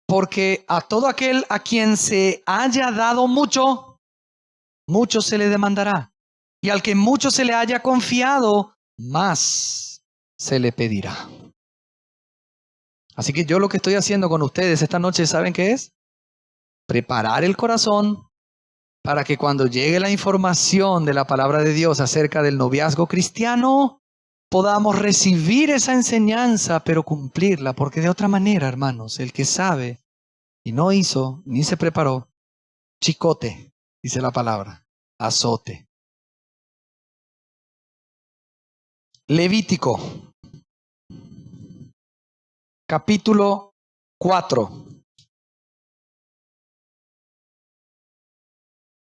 Porque a todo aquel a quien se haya dado mucho, mucho se le demandará. Y al que mucho se le haya confiado, más se le pedirá. Así que yo lo que estoy haciendo con ustedes esta noche, ¿saben qué es? Preparar el corazón para que cuando llegue la información de la palabra de Dios acerca del noviazgo cristiano, podamos recibir esa enseñanza, pero cumplirla, porque de otra manera, hermanos, el que sabe y no hizo, ni se preparó, chicote, dice la palabra, azote. Levítico, capítulo 4.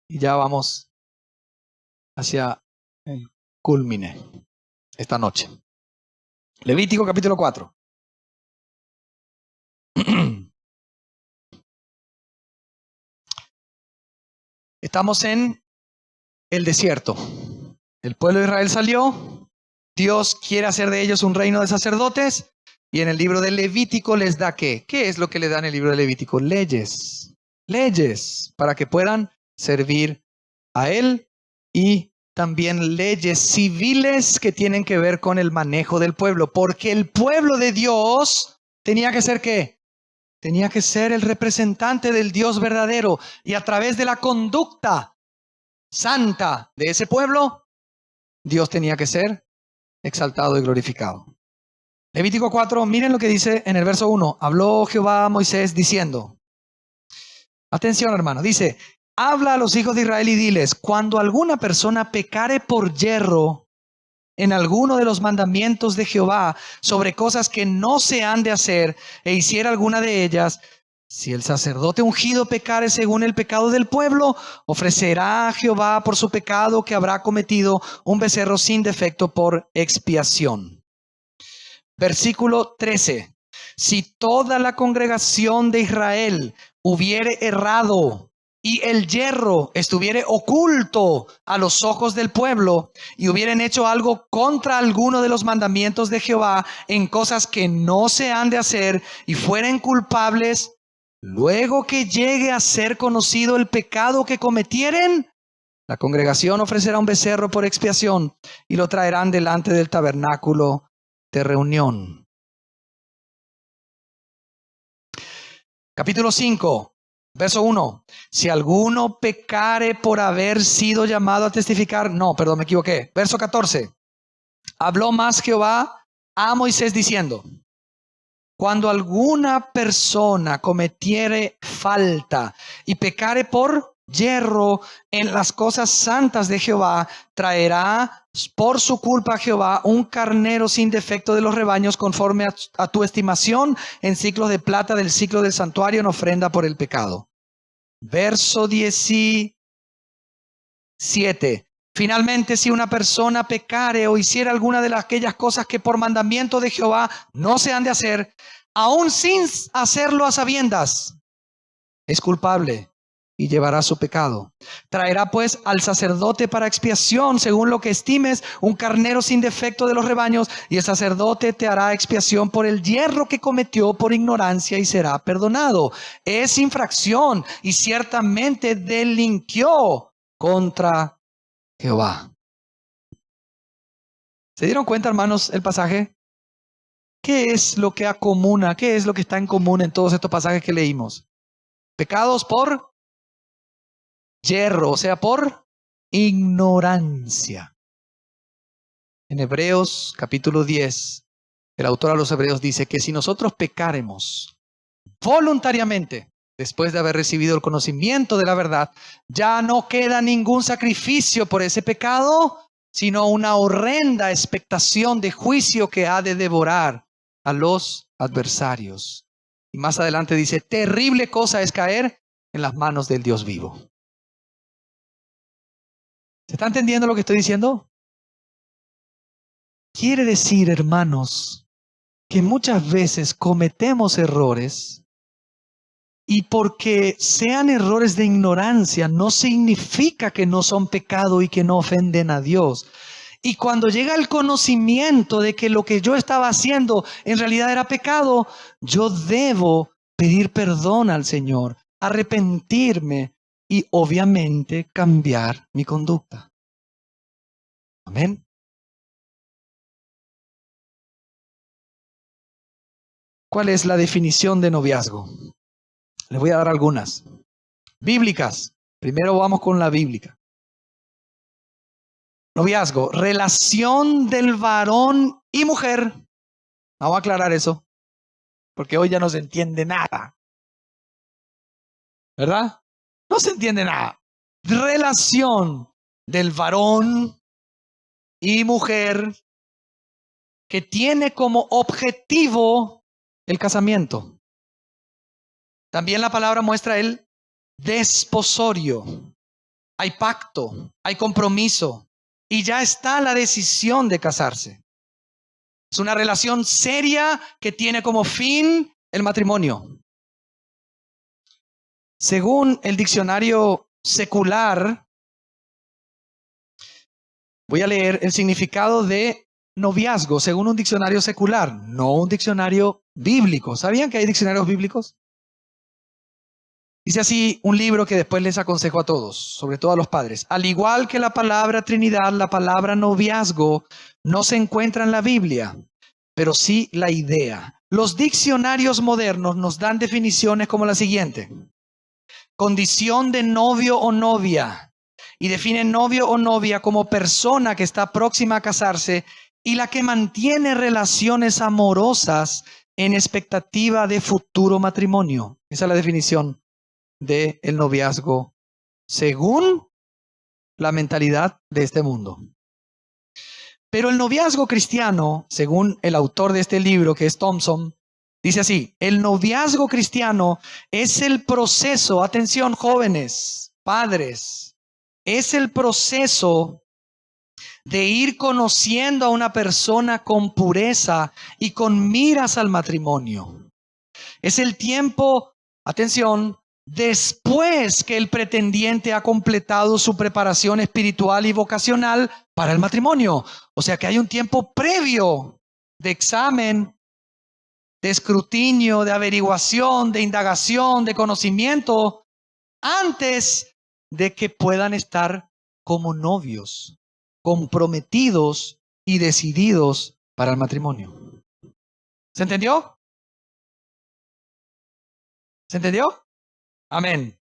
Y ya vamos hacia el culmine esta noche. Levítico capítulo 4. Estamos en el desierto. El pueblo de Israel salió. Dios quiere hacer de ellos un reino de sacerdotes. Y en el libro de Levítico les da ¿qué? ¿Qué es lo que le da en el libro de Levítico? Leyes. Leyes para que puedan servir a Él, y también leyes civiles que tienen que ver con el manejo del pueblo. Porque el pueblo de Dios tenía que ser ¿qué? Tenía que ser el representante del Dios verdadero. Y a través de la conducta santa de ese pueblo, Dios tenía que ser exaltado y glorificado. Levítico 4, miren lo que dice en el verso 1. Habló Jehová a Moisés diciendo, atención hermano, dice, habla a los hijos de Israel y diles, cuando alguna persona pecare por yerro en alguno de los mandamientos de Jehová sobre cosas que no se han de hacer, e hiciera alguna de ellas, si el sacerdote ungido pecare según el pecado del pueblo, ofrecerá a Jehová por su pecado que habrá cometido un becerro sin defecto por expiación. Versículo 13. Si toda la congregación de Israel hubiere errado y el yerro estuviere oculto a los ojos del pueblo y hubieran hecho algo contra alguno de los mandamientos de Jehová en cosas que no se han de hacer y fueren culpables, luego que llegue a ser conocido el pecado que cometieren, la congregación ofrecerá un becerro por expiación y lo traerán delante del tabernáculo de reunión. Capítulo 5, verso 1. Si alguno pecare por haber sido llamado a testificar, no, perdón, me equivoqué. Verso 14. Habló más Jehová a Moisés diciendo, cuando alguna persona cometiere falta y pecare por yerro en las cosas santas de Jehová, traerá por su culpa a Jehová un carnero sin defecto de los rebaños conforme a tu estimación en ciclos de plata del ciclo del santuario en ofrenda por el pecado. Verso 17. Finalmente, si una persona pecare o hiciera alguna de aquellas cosas que por mandamiento de Jehová no se han de hacer, aún sin hacerlo a sabiendas, es culpable y llevará su pecado. Traerá pues al sacerdote para expiación, según lo que estimes, un carnero sin defecto de los rebaños, y el sacerdote te hará expiación por el yerro que cometió por ignorancia y será perdonado. Es infracción y ciertamente delinquió contra Jehová. ¿Se dieron cuenta, hermanos, el pasaje? ¿Qué es lo que acomuna? ¿Qué es lo que está en común en todos estos pasajes que leímos? Pecados por yerro, o sea, por ignorancia. En Hebreos capítulo 10, el autor a los Hebreos dice que si nosotros pecáremos voluntariamente, después de haber recibido el conocimiento de la verdad, ya no queda ningún sacrificio por ese pecado, sino una horrenda expectación de juicio que ha de devorar a los adversarios. Y más adelante dice, terrible cosa es caer en las manos del Dios vivo. ¿Se está entendiendo lo que estoy diciendo? Quiere decir, hermanos, que muchas veces cometemos errores, y porque sean errores de ignorancia no significa que no son pecado y que no ofenden a Dios. Y cuando llega el conocimiento de que lo que yo estaba haciendo en realidad era pecado, yo debo pedir perdón al Señor, arrepentirme y obviamente cambiar mi conducta. Amén. ¿Cuál es la definición de noviazgo? Les voy a dar algunas. Bíblicas. Primero vamos con la bíblica. Noviazgo, relación del varón y mujer. Vamos a aclarar eso, porque hoy ya no se entiende nada. ¿Verdad? No se entiende nada. Relación del varón y mujer que tiene como objetivo el casamiento. También la palabra muestra el desposorio. Hay pacto, hay compromiso y ya está la decisión de casarse. Es una relación seria que tiene como fin el matrimonio. Según el diccionario secular, voy a leer el significado de noviazgo según un diccionario secular, no un diccionario bíblico. ¿Sabían que hay diccionarios bíblicos? Dice así un libro que después les aconsejo a todos, sobre todo a los padres. Al igual que la palabra Trinidad, la palabra noviazgo no se encuentra en la Biblia, pero sí la idea. Los diccionarios modernos nos dan definiciones como la siguiente. Condición de novio o novia. Y definen novio o novia como persona que está próxima a casarse y la que mantiene relaciones amorosas en expectativa de futuro matrimonio. Esa es la definición del noviazgo según la mentalidad de este mundo. Pero el noviazgo cristiano, según el autor de este libro, que es Thompson, dice así: el noviazgo cristiano es el proceso, atención jóvenes, padres, es el proceso de ir conociendo a una persona con pureza y con miras al matrimonio. Es el tiempo, atención, después que el pretendiente ha completado su preparación espiritual y vocacional para el matrimonio. O sea que hay un tiempo previo de examen, de escrutinio, de averiguación, de indagación, de conocimiento, antes de que puedan estar como novios, comprometidos y decididos para el matrimonio. ¿Se entendió? ¿Se entendió? Amén.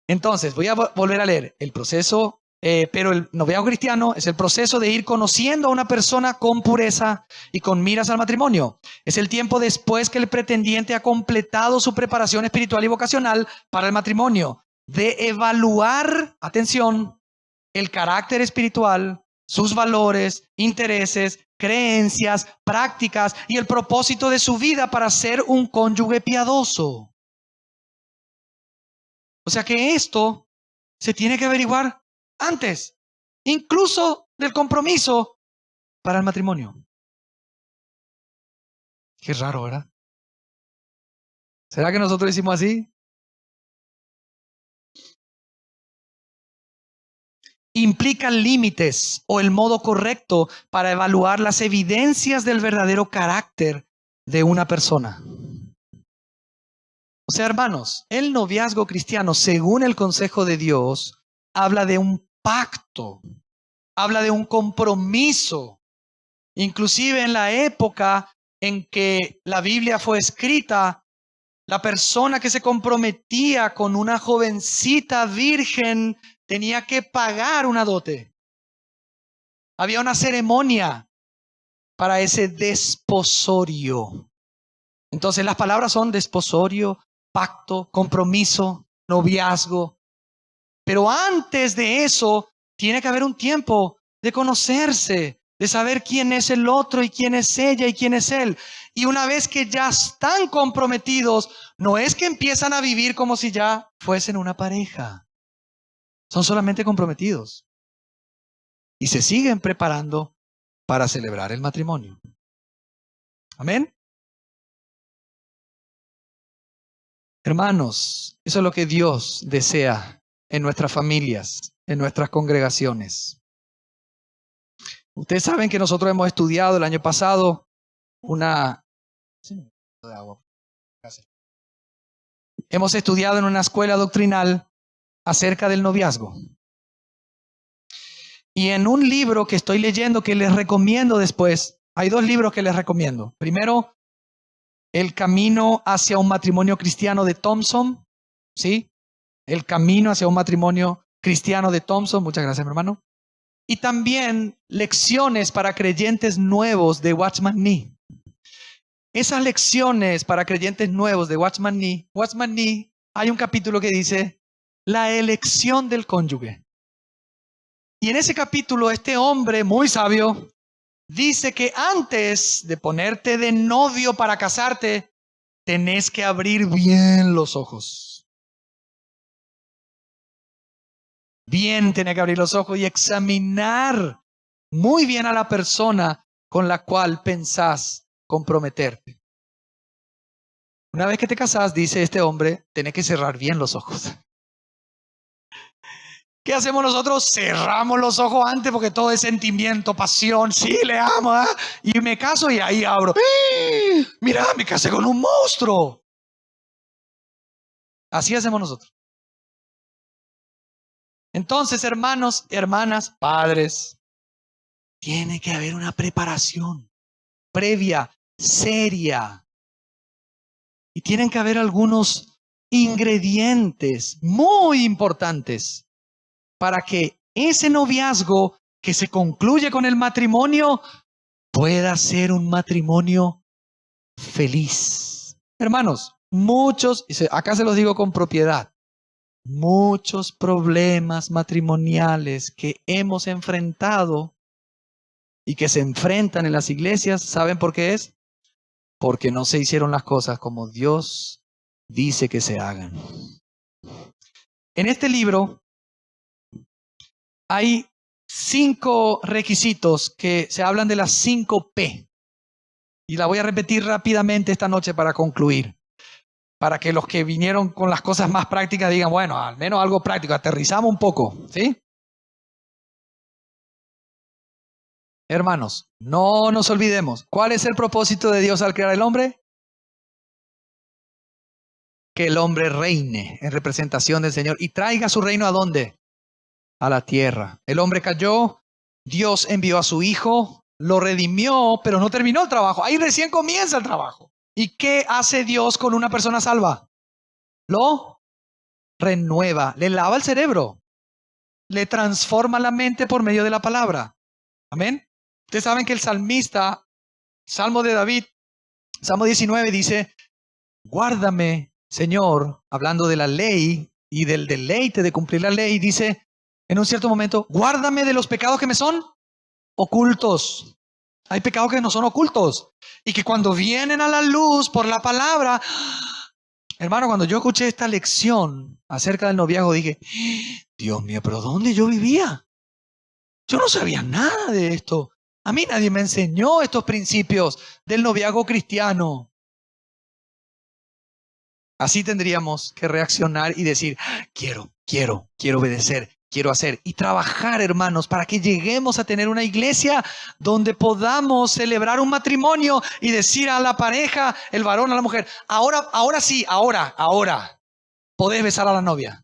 Entonces, voy a volver a leer el proceso, pero el noviazgo cristiano es el proceso de ir conociendo a una persona con pureza y con miras al matrimonio. Es el tiempo después que el pretendiente ha completado su preparación espiritual y vocacional para el matrimonio, de evaluar, atención, el carácter espiritual, sus valores, intereses, creencias, prácticas y el propósito de su vida para ser un cónyuge piadoso. O sea que esto se tiene que averiguar antes, incluso del compromiso para el matrimonio. Qué raro, ¿verdad? ¿Será que nosotros decimos así? Implica límites o el modo correcto para evaluar las evidencias del verdadero carácter de una persona. O sea, hermanos, el noviazgo cristiano, según el consejo de Dios, habla de un pacto, habla de un compromiso. Inclusive en la época en que la Biblia fue escrita, la persona que se comprometía con una jovencita virgen tenía que pagar una dote. Había una ceremonia para ese desposorio. Entonces las palabras son desposorio, pacto, compromiso, noviazgo. Pero antes de eso, tiene que haber un tiempo de conocerse, de saber quién es el otro y quién es ella y quién es él. Y una vez que ya están comprometidos, no es que empiezan a vivir como si ya fuesen una pareja. Son solamente comprometidos. Y se siguen preparando para celebrar el matrimonio. Amén. Hermanos, eso es lo que Dios desea en nuestras familias, en nuestras congregaciones. Ustedes saben que nosotros hemos estudiado el año pasado hemos estudiado en una escuela doctrinal acerca del noviazgo. Y en un libro que estoy leyendo que les recomiendo después, hay dos libros que les recomiendo. Primero, El camino hacia un matrimonio cristiano de Thompson, ¿sí? El camino hacia un matrimonio cristiano de Thompson, muchas gracias, mi hermano. Y también lecciones para creyentes nuevos de Watchman Nee. Esas lecciones para creyentes nuevos de Watchman Nee, hay un capítulo que dice la elección del cónyuge. Y en ese capítulo, este hombre muy sabio dice que antes de ponerte de novio para casarte, tenés que abrir bien los ojos. Bien, tenés que abrir los ojos y examinar muy bien a la persona con la cual pensás comprometerte. Una vez que te casás, dice este hombre, tenés que cerrar bien los ojos. ¿Qué hacemos nosotros? Cerramos los ojos antes porque todo es sentimiento, pasión. Sí, le amo, ¿eh? Y me caso y ahí abro. ¡Eh! Mira, me casé con un monstruo. Así hacemos nosotros. Entonces, hermanos, hermanas, padres, tiene que haber una preparación previa, seria. Y tienen que haber algunos ingredientes muy importantes para que ese noviazgo que se concluye con el matrimonio pueda ser un matrimonio feliz. Hermanos, muchos, acá se los digo con propiedad, muchos problemas matrimoniales que hemos enfrentado y que se enfrentan en las iglesias, ¿saben por qué es? Porque no se hicieron las cosas como Dios dice que se hagan. En este libro hay 5 requisitos que se hablan de las 5 P. Y la voy a repetir rápidamente esta noche para concluir. Para que los que vinieron con las cosas más prácticas digan, bueno, al menos algo práctico, aterrizamos un poco, ¿sí? Hermanos, no nos olvidemos. ¿Cuál es el propósito de Dios al crear el hombre? Que el hombre reine en representación del Señor y traiga su reino ¿a dónde? A la tierra. El hombre cayó, Dios envió a su hijo, lo redimió, pero no terminó el trabajo. Ahí recién comienza el trabajo. ¿Y qué hace Dios con una persona salva? Lo renueva, le lava el cerebro, le transforma la mente por medio de la palabra. Amén. Ustedes saben que el salmista, Salmo de David, Salmo 19 dice, guárdame, Señor, hablando de la ley y del deleite de cumplir la ley, dice en un cierto momento, guárdame de los pecados que me son ocultos. Hay pecados que no son ocultos y que cuando vienen a la luz por la palabra, hermano, cuando yo escuché esta lección acerca del noviazgo, dije, Dios mío, pero ¿dónde yo vivía? Yo no sabía nada de esto. A mí nadie me enseñó estos principios del noviazgo cristiano. Así tendríamos que reaccionar y decir, quiero obedecer, quiero hacer y trabajar, hermanos, para que lleguemos a tener una iglesia donde podamos celebrar un matrimonio y decir a la pareja, el varón a la mujer, ahora sí, ahora, podés besar a la novia.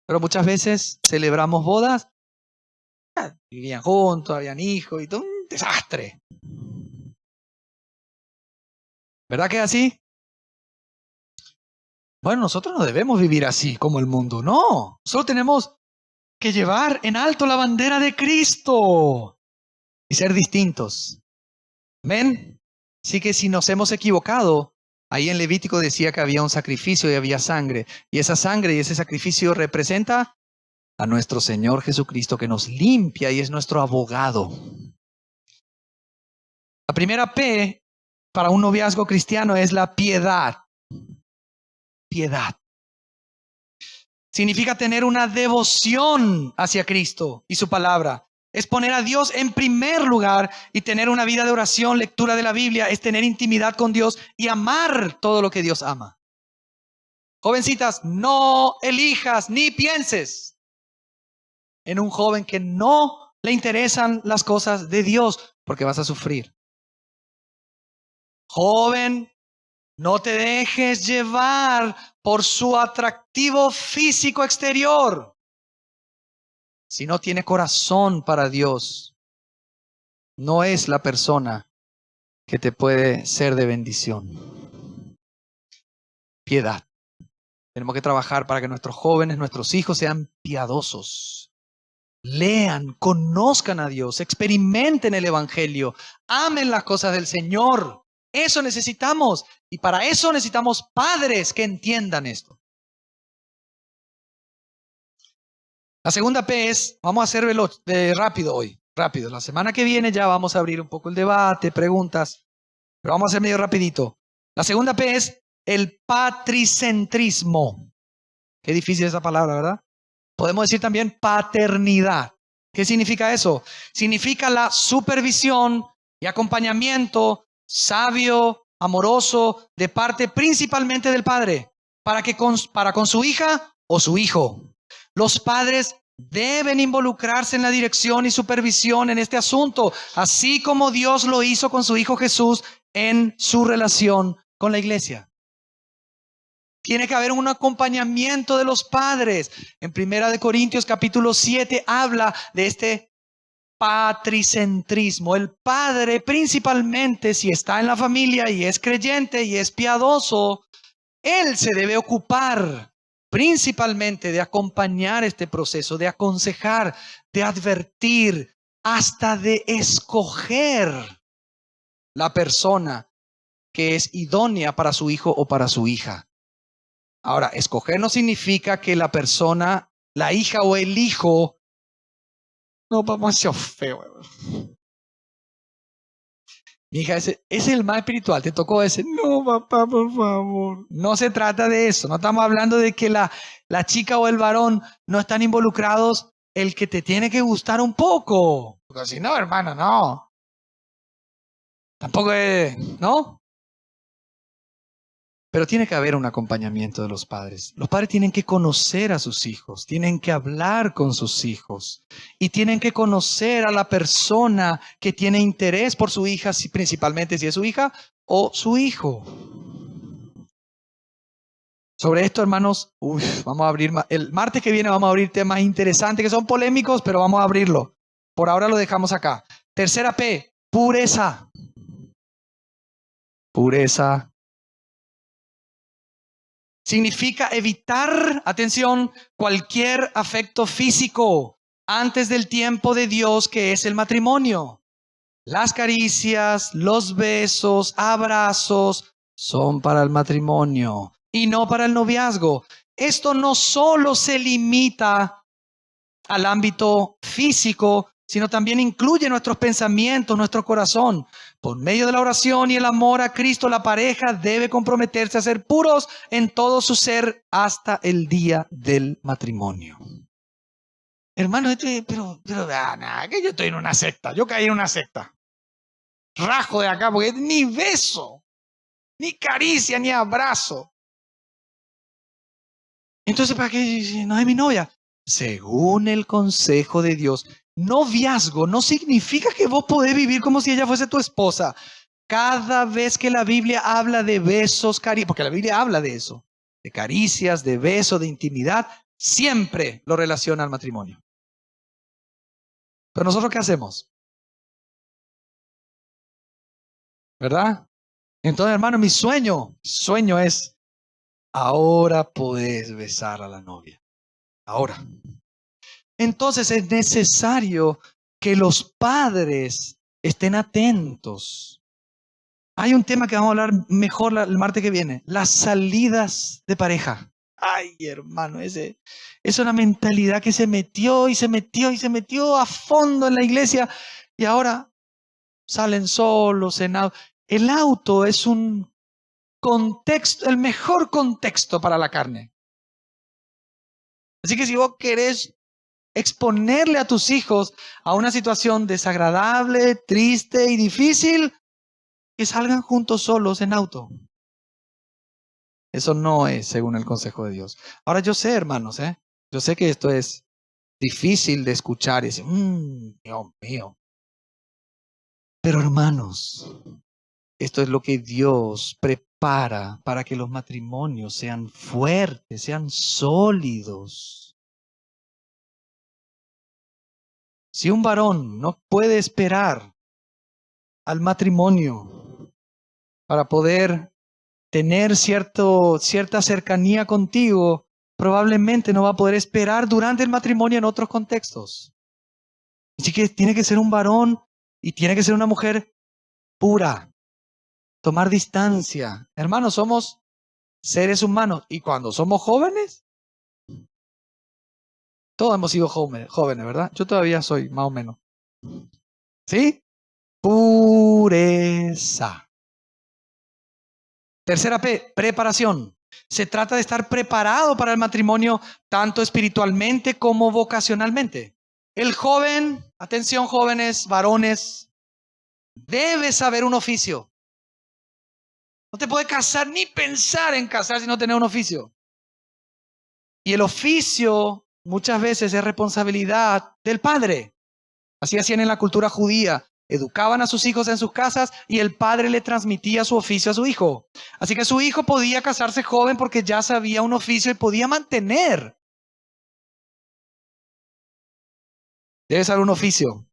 Pero muchas veces celebramos bodas, vivían juntos, habían hijos y todo un desastre. ¿Verdad que es así? Bueno, nosotros no debemos vivir así como el mundo, no. Solo tenemos que llevar en alto la bandera de Cristo y ser distintos. Amén. Así que si nos hemos equivocado, ahí en Levítico decía que había un sacrificio y había sangre. Y esa sangre y ese sacrificio representa a nuestro Señor Jesucristo que nos limpia y es nuestro abogado. La primera P para un noviazgo cristiano es la piedad. Piedad. Significa tener una devoción hacia Cristo y su palabra. Es poner a Dios en primer lugar y tener una vida de oración, lectura de la Biblia, es tener intimidad con Dios y amar todo lo que Dios ama. Jovencitas, no elijas ni pienses en un joven que no le interesan las cosas de Dios, porque vas a sufrir. Joven, no te dejes llevar por su atractivo físico exterior. Si no tiene corazón para Dios, no es la persona que te puede ser de bendición. Piedad. Tenemos que trabajar para que nuestros jóvenes, nuestros hijos sean piadosos. Lean, conozcan a Dios, experimenten el Evangelio, amen las cosas del Señor. Eso necesitamos. Y para eso necesitamos padres que entiendan esto. La segunda P es, vamos a hacer rápido hoy, rápido. La semana que viene ya vamos a abrir un poco el debate, preguntas, pero vamos a hacer medio rapidito. La segunda P es el patricentrismo. Qué difícil esa palabra, ¿verdad? Podemos decir también paternidad. ¿Qué significa eso? Significa la supervisión y acompañamiento sabio, amoroso, de parte principalmente del padre, para con su hija o su hijo. Los padres deben involucrarse en la dirección y supervisión en este asunto, así como Dios lo hizo con su Hijo Jesús en su relación con la iglesia. Tiene que haber un acompañamiento de los padres. En 1 Corintios capítulo 7 habla de este patricentrismo. El padre, principalmente si está en la familia y es creyente y es piadoso, él se debe ocupar principalmente de acompañar este proceso, de aconsejar, de advertir, hasta de escoger la persona que es idónea para su hijo o para su hija. Ahora, escoger no significa que la persona, la hija o el hijo, no, papá, se feo. Mi hija, ese es el más espiritual, te tocó ese. No, papá, por favor. No se trata de eso, no estamos hablando de que la chica o el varón no están involucrados, el que te tiene que gustar un poco. Porque si no, hermano, no. Tampoco es, ¿no? Pero tiene que haber un acompañamiento de los padres. Los padres tienen que conocer a sus hijos, tienen que hablar con sus hijos y tienen que conocer a la persona que tiene interés por su hija, principalmente si es su hija o su hijo. Sobre esto, hermanos, vamos a abrir, el martes que viene vamos a abrir temas interesantes que son polémicos, pero vamos a abrirlo. Por ahora lo dejamos acá. Tercera P, pureza. Pureza. Significa evitar, atención, cualquier afecto físico antes del tiempo de Dios que es el matrimonio. Las caricias, los besos, abrazos son para el matrimonio y no para el noviazgo. Esto no solo se limita al ámbito físico, sino también incluye nuestros pensamientos, nuestro corazón. Por medio de la oración y el amor a Cristo, la pareja debe comprometerse a ser puros en todo su ser hasta el día del matrimonio. Hermano, pero que yo estoy en una secta, yo caí en una secta. Rajo de acá, porque ni beso, ni caricia, ni abrazo. Entonces, ¿para qué no es mi novia? Según el consejo de Dios, noviazgo no significa que vos podés vivir como si ella fuese tu esposa. Cada vez que la Biblia habla de besos, porque la Biblia habla de eso, de caricias, de besos, de intimidad, siempre lo relaciona al matrimonio. Pero nosotros, ¿qué hacemos? ¿Verdad? Entonces, hermano, mi sueño es, ahora podés besar a la novia. Ahora. Entonces es necesario que los padres estén atentos. Hay un tema que vamos a hablar mejor el martes que viene, las salidas de pareja. Ay, hermano, es una mentalidad que se metió y se metió y se metió a fondo en la iglesia y ahora salen solos en auto. El auto es un contexto, el mejor contexto para la carne. Así que si vos querés exponerle a tus hijos a una situación desagradable, triste y difícil, que salgan juntos solos en auto. Eso no es según el consejo de Dios. Ahora yo sé, hermanos, yo sé que esto es difícil de escuchar y decir, Dios mío. Pero hermanos, esto es lo que Dios prepara para que los matrimonios sean fuertes, sean sólidos. Si un varón no puede esperar al matrimonio para poder tener cierta cercanía contigo, probablemente no va a poder esperar durante el matrimonio en otros contextos. Así que tiene que ser un varón y tiene que ser una mujer pura. Tomar distancia. Hermanos, somos seres humanos y cuando somos jóvenes, todos hemos sido jóvenes, ¿verdad? Yo todavía soy, más o menos. ¿Sí? Pureza. Tercera P, preparación. Se trata de estar preparado para el matrimonio tanto espiritualmente como vocacionalmente. El joven, atención jóvenes, varones, debe saber un oficio. No te puedes casar ni pensar en casar si no tenés un oficio. Y el oficio muchas veces es responsabilidad del padre. Así hacían en la cultura judía. Educaban a sus hijos en sus casas y el padre le transmitía su oficio a su hijo. Así que su hijo podía casarse joven porque ya sabía un oficio y podía mantener. Debe saber un oficio.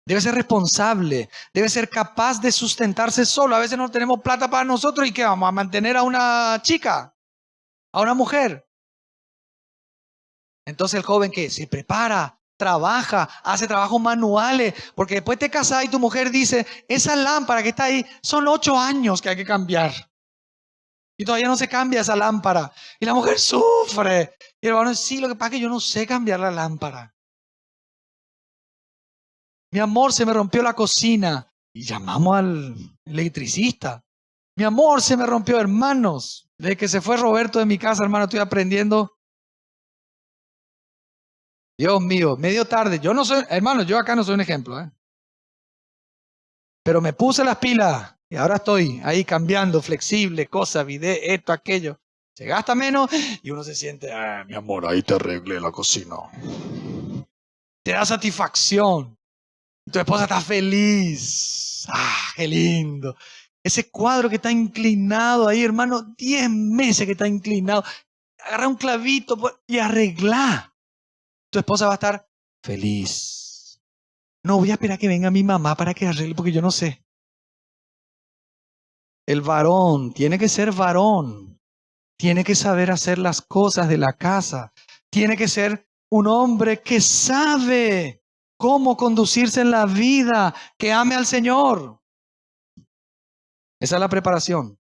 Debe ser responsable. Debe ser capaz de sustentarse solo. A veces no tenemos plata para nosotros y ¿qué vamos a mantener a una chica? A una mujer. Entonces el joven que se prepara, trabaja, hace trabajos manuales, porque después te casas y tu mujer dice, esa lámpara que está ahí, son 8 años que hay que cambiar. Y todavía no se cambia esa lámpara. Y la mujer sufre. Y el varón, sí, lo que pasa es que yo no sé cambiar la lámpara. Mi amor, se me rompió la cocina. Y llamamos al electricista. Mi amor, se me rompió, hermanos. Desde que se fue Roberto de mi casa, hermano, estoy aprendiendo. Dios mío, medio tarde. Yo no soy, hermano, yo acá no soy un ejemplo, ¿eh? Pero me puse las pilas y ahora estoy ahí cambiando, flexible, cosas, video, esto, aquello. Se gasta menos y uno se siente, mi amor, ahí te arreglé la cocina. Te da satisfacción. Tu esposa está feliz. Qué lindo. Ese cuadro que está inclinado ahí, hermano, 10 meses que está inclinado. Agarra un clavito y arregla. Tu esposa va a estar feliz. No voy a esperar que venga mi mamá para que arregle porque yo no sé. El varón tiene que ser varón. Tiene que saber hacer las cosas de la casa. Tiene que ser un hombre que sabe cómo conducirse en la vida, que ame al Señor. Esa es la preparación.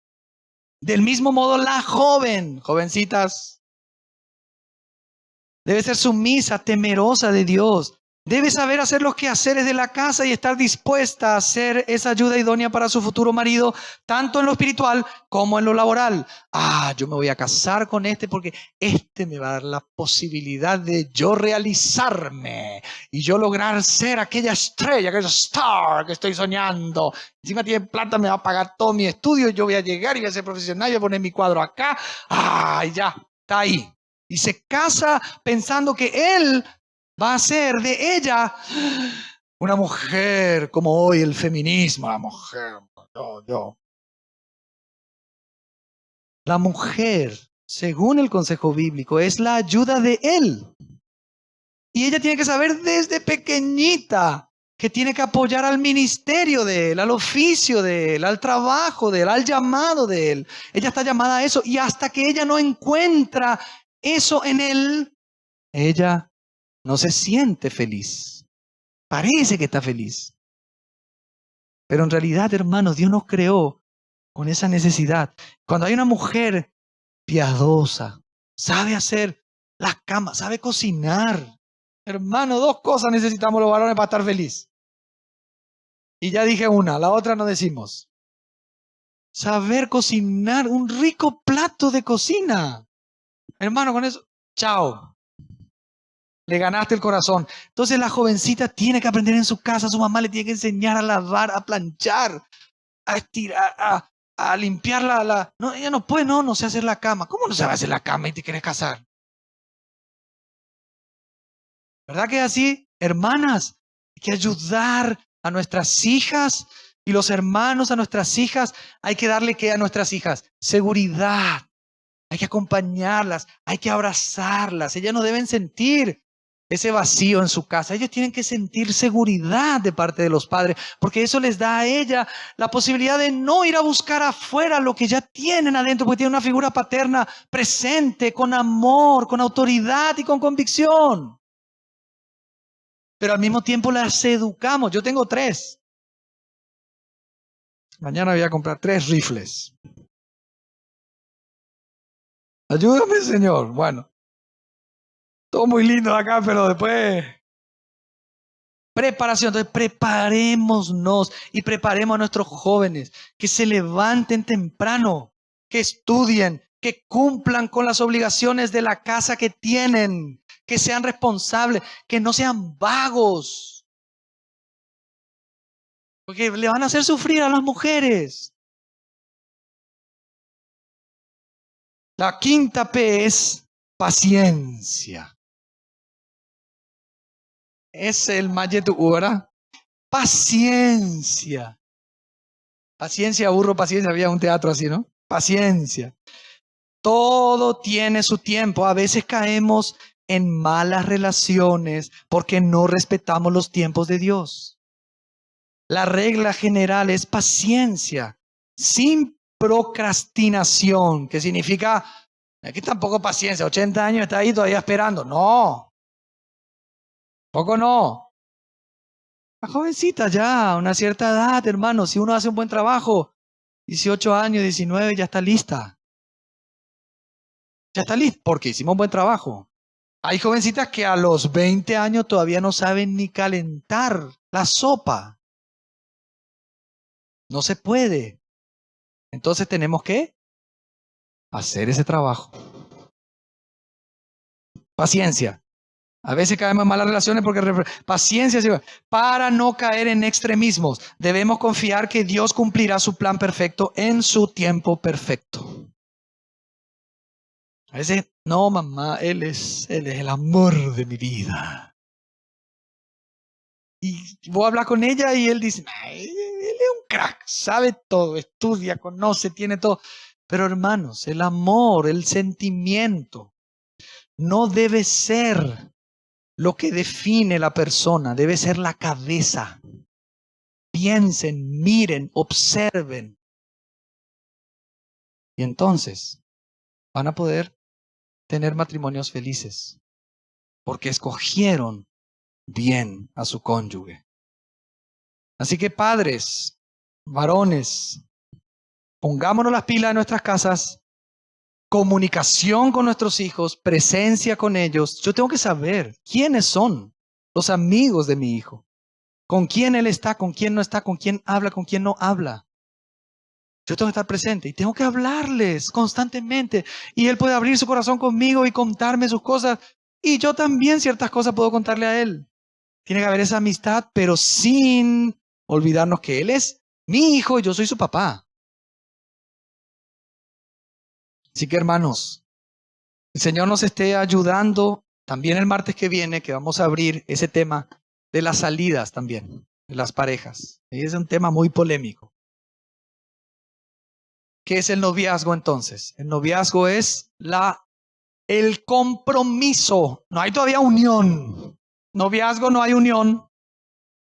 Del mismo modo, la jovencitas, debe ser sumisa, temerosa de Dios. Debe saber hacer los quehaceres de la casa y estar dispuesta a hacer esa ayuda idónea para su futuro marido, tanto en lo espiritual como en lo laboral. Yo me voy a casar con este porque este me va a dar la posibilidad de yo realizarme y yo lograr ser aquella estrella, aquella star que estoy soñando. Encima tiene plata, me va a pagar todo mi estudio, yo voy a llegar y voy a ser profesional, voy a poner mi cuadro acá. Y ya, está ahí. Y se casa pensando que él va a ser de ella una mujer como hoy el feminismo, la mujer, yo. La mujer, según el consejo bíblico, es la ayuda de él. Y ella tiene que saber desde pequeñita que tiene que apoyar al ministerio de él, al oficio de él, al trabajo de él, al llamado de él. Ella está llamada a eso y hasta que ella no encuentra eso en él, ella no se siente feliz. Parece que está feliz. Pero en realidad, hermanos, Dios nos creó con esa necesidad. Cuando hay una mujer piadosa, sabe hacer las camas, sabe cocinar. Hermano, 2 cosas necesitamos los varones para estar felices. Y ya dije una, la otra no decimos. Saber cocinar un rico plato de cocina. Hermano, con eso, chao. Le ganaste el corazón. Entonces la jovencita tiene que aprender en su casa. Su mamá le tiene que enseñar a lavar, a planchar, a estirar, a limpiar No, ella no puede, no sé hacer la cama. ¿Cómo no sabe hacer la cama y te quieres casar? ¿Verdad que es así? Hermanas, hay que ayudar a nuestras hijas y los hermanos a nuestras hijas. Hay que darle ¿qué a nuestras hijas? Seguridad. Hay que acompañarlas, hay que abrazarlas. Ellas no deben sentir ese vacío en su casa. Ellos tienen que sentir seguridad de parte de los padres, porque eso les da a ella la posibilidad de no ir a buscar afuera lo que ya tienen adentro, porque tienen una figura paterna presente, con amor, con autoridad y con convicción. Pero al mismo tiempo las educamos. Yo tengo 3. Mañana voy a comprar 3 rifles. Ayúdame, Señor. Bueno, todo muy lindo acá, pero después... Preparación. Entonces, preparémonos y preparemos a nuestros jóvenes que se levanten temprano, que estudien, que cumplan con las obligaciones de la casa que tienen, que sean responsables, que no sean vagos, porque le van a hacer sufrir a las mujeres. La 5ª P es paciencia. Es el Mayetu, ¿verdad? Paciencia. Paciencia, burro, paciencia. Había un teatro así, ¿no? Paciencia. Todo tiene su tiempo. A veces caemos en malas relaciones porque no respetamos los tiempos de Dios. La regla general es paciencia, sin procrastinación, que significa, aquí tampoco paciencia, 80 años está ahí todavía esperando. No, poco no. La jovencita ya, una cierta edad, hermano, si uno hace un buen trabajo, 18 años, 19, ya está lista. Ya está lista, porque hicimos un buen trabajo. Hay jovencitas que a los 20 años todavía no saben ni calentar la sopa. No se puede. Entonces tenemos que hacer ese trabajo. Paciencia. A veces caemos en malas relaciones porque paciencia, para no caer en extremismos. Debemos confiar que Dios cumplirá su plan perfecto en su tiempo perfecto. A veces, no, mamá, Él es el amor de mi vida. Y vos hablas con ella y él dice, él es un crack, sabe todo, estudia, conoce, tiene todo. Pero hermanos, el amor, el sentimiento, no debe ser lo que define la persona, debe ser la cabeza. Piensen, miren, observen. Y entonces van a poder tener matrimonios felices, porque escogieron bien a su cónyuge. Así que padres, varones, pongámonos las pilas en nuestras casas, comunicación con nuestros hijos, presencia con ellos. Yo tengo que saber quiénes son los amigos de mi hijo, con quién él está, con quién no está, con quién habla, con quién no habla. Yo tengo que estar presente y tengo que hablarles constantemente. Y él puede abrir su corazón conmigo y contarme sus cosas. Y yo también ciertas cosas puedo contarle a él. Tiene que haber esa amistad, pero sin olvidarnos que él es mi hijo y yo soy su papá. Así que hermanos, el Señor nos esté ayudando también el martes que viene, que vamos a abrir ese tema de las salidas también, de las parejas. Y es un tema muy polémico. ¿Qué es el noviazgo entonces? El noviazgo es el compromiso. No hay todavía unión. Noviazgo no hay unión.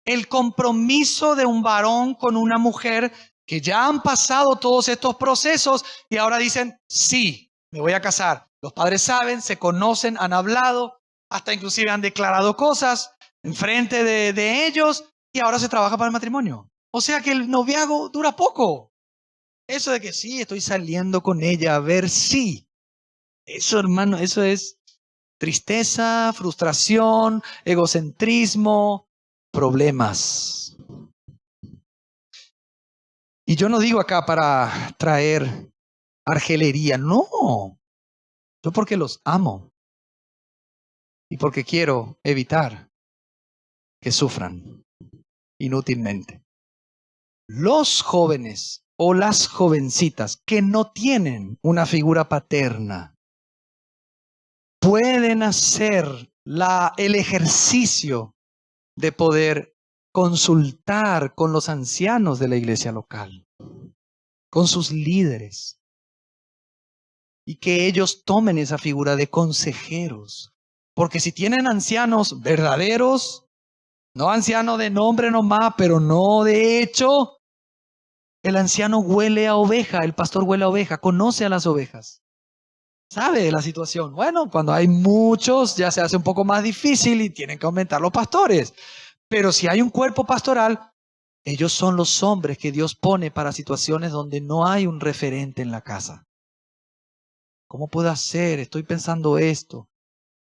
El compromiso de un varón con una mujer que ya han pasado todos estos procesos y ahora dicen, sí, me voy a casar. Los padres saben, se conocen, han hablado, hasta inclusive han declarado cosas enfrente de ellos y ahora se trabaja para el matrimonio. O sea que el noviazgo dura poco. Eso de que sí, estoy saliendo con ella a ver si. Eso, hermano, eso es tristeza, frustración, egocentrismo, problemas. Y yo no digo acá para traer argelería, no. Yo porque los amo y porque quiero evitar que sufran inútilmente. Los jóvenes o las jovencitas que no tienen una figura paterna pueden hacer el ejercicio de poder consultar con los ancianos de la iglesia local, con sus líderes, y que ellos tomen esa figura de consejeros Porque si tienen ancianos verdaderos, no ancianos de nombre nomás, pero no de hecho, el anciano huele a oveja, el pastor huele a oveja, conoce a las ovejas, sabe de la situación. Bueno, cuando hay muchos ya se hace un poco más difícil y tienen que aumentar los pastores. Pero si hay un cuerpo pastoral, ellos son los hombres que Dios pone para situaciones donde no hay un referente en la casa. ¿Cómo puedo hacer? Estoy pensando esto.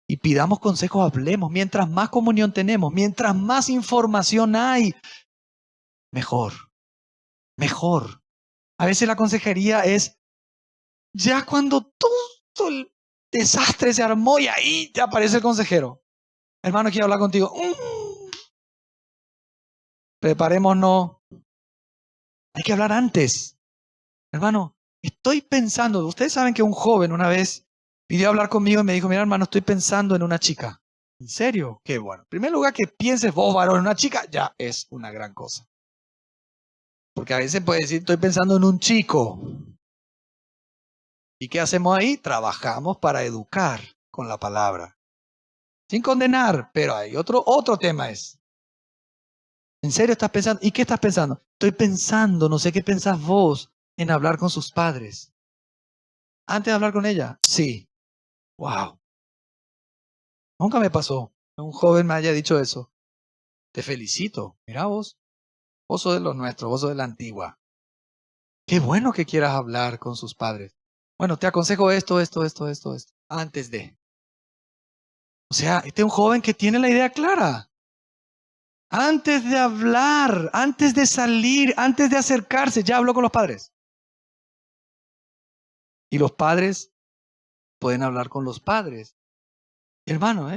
Y pidamos consejos, hablemos. Mientras más comunión tenemos, mientras más información hay, mejor, mejor. A veces la consejería es ya cuando todo el desastre se armó y ahí te aparece el consejero. Hermano, quiero hablar contigo. Preparémonos. Hay que hablar antes. Hermano, estoy pensando. Ustedes saben que un joven una vez pidió hablar conmigo y me dijo, mira hermano, estoy pensando en una chica. ¿En serio? Qué bueno. En primer lugar, que pienses vos, varón, en una chica, ya es una gran cosa. Porque a veces puede decir, estoy pensando en un chico. ¿Y qué hacemos ahí? Trabajamos para educar con la palabra. Sin condenar, pero hay otro tema es. ¿En serio estás pensando? ¿Y qué estás pensando? Estoy pensando, no sé qué pensás vos, en hablar con sus padres. ¿Antes de hablar con ella? Sí. Wow. Nunca me pasó que un joven me haya dicho eso. Te felicito. Mira vos. Vos sos de los nuestros, vos sos de la antigua. Qué bueno que quieras hablar con sus padres. Bueno, te aconsejo esto. Antes de. O sea, este es un joven que tiene la idea clara. Antes de hablar, antes de salir, antes de acercarse, ya habló con los padres. Y los padres pueden hablar con los padres. Hermano,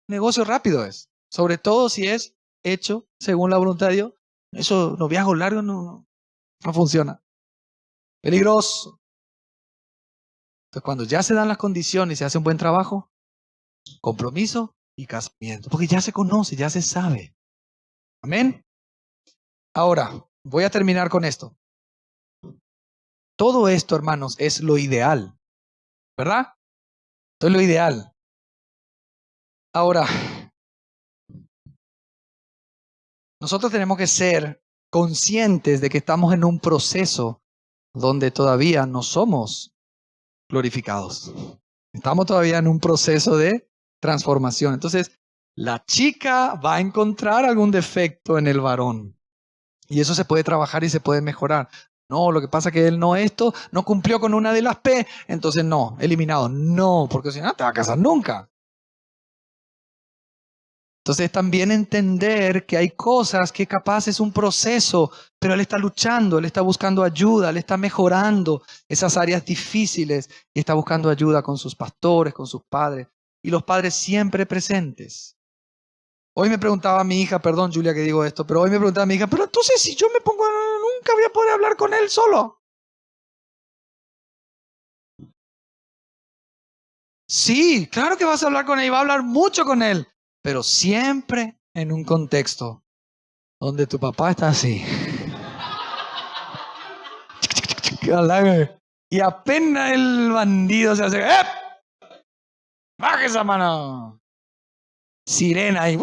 negocio rápido es. Sobre todo si es hecho según la voluntad de Dios. Eso, noviazgo largo no funciona. Peligroso. Entonces, cuando ya se dan las condiciones y se hace un buen trabajo, compromiso y casamiento. Porque ya se conoce, ya se sabe. Amén. Ahora, voy a terminar con esto. Todo esto, hermanos, es lo ideal. ¿Verdad? Esto es lo ideal. Ahora, nosotros tenemos que ser conscientes de que estamos en un proceso donde todavía no somos glorificados. Estamos todavía en un proceso de transformación. Entonces, la chica va a encontrar algún defecto en el varón. Y eso se puede trabajar y se puede mejorar. No, lo que pasa es que él no cumplió con una de las P, entonces no, eliminado. No, porque si no, te va a casar nunca. Entonces también entender que hay cosas que capaz es un proceso, pero él está luchando, él está buscando ayuda, él está mejorando esas áreas difíciles y está buscando ayuda con sus pastores, con sus padres y los padres siempre presentes. Hoy me preguntaba a mi hija, perdón Julia que digo esto, pero hoy me preguntaba a mi hija, pero entonces si yo me pongo, nunca voy a poder hablar con él solo. Sí, claro que vas a hablar con él y va a hablar mucho con él, pero siempre en un contexto donde tu papá está así. Y apenas el bandido se hace, ¡eh! ¡Baja esa mano! Sirena y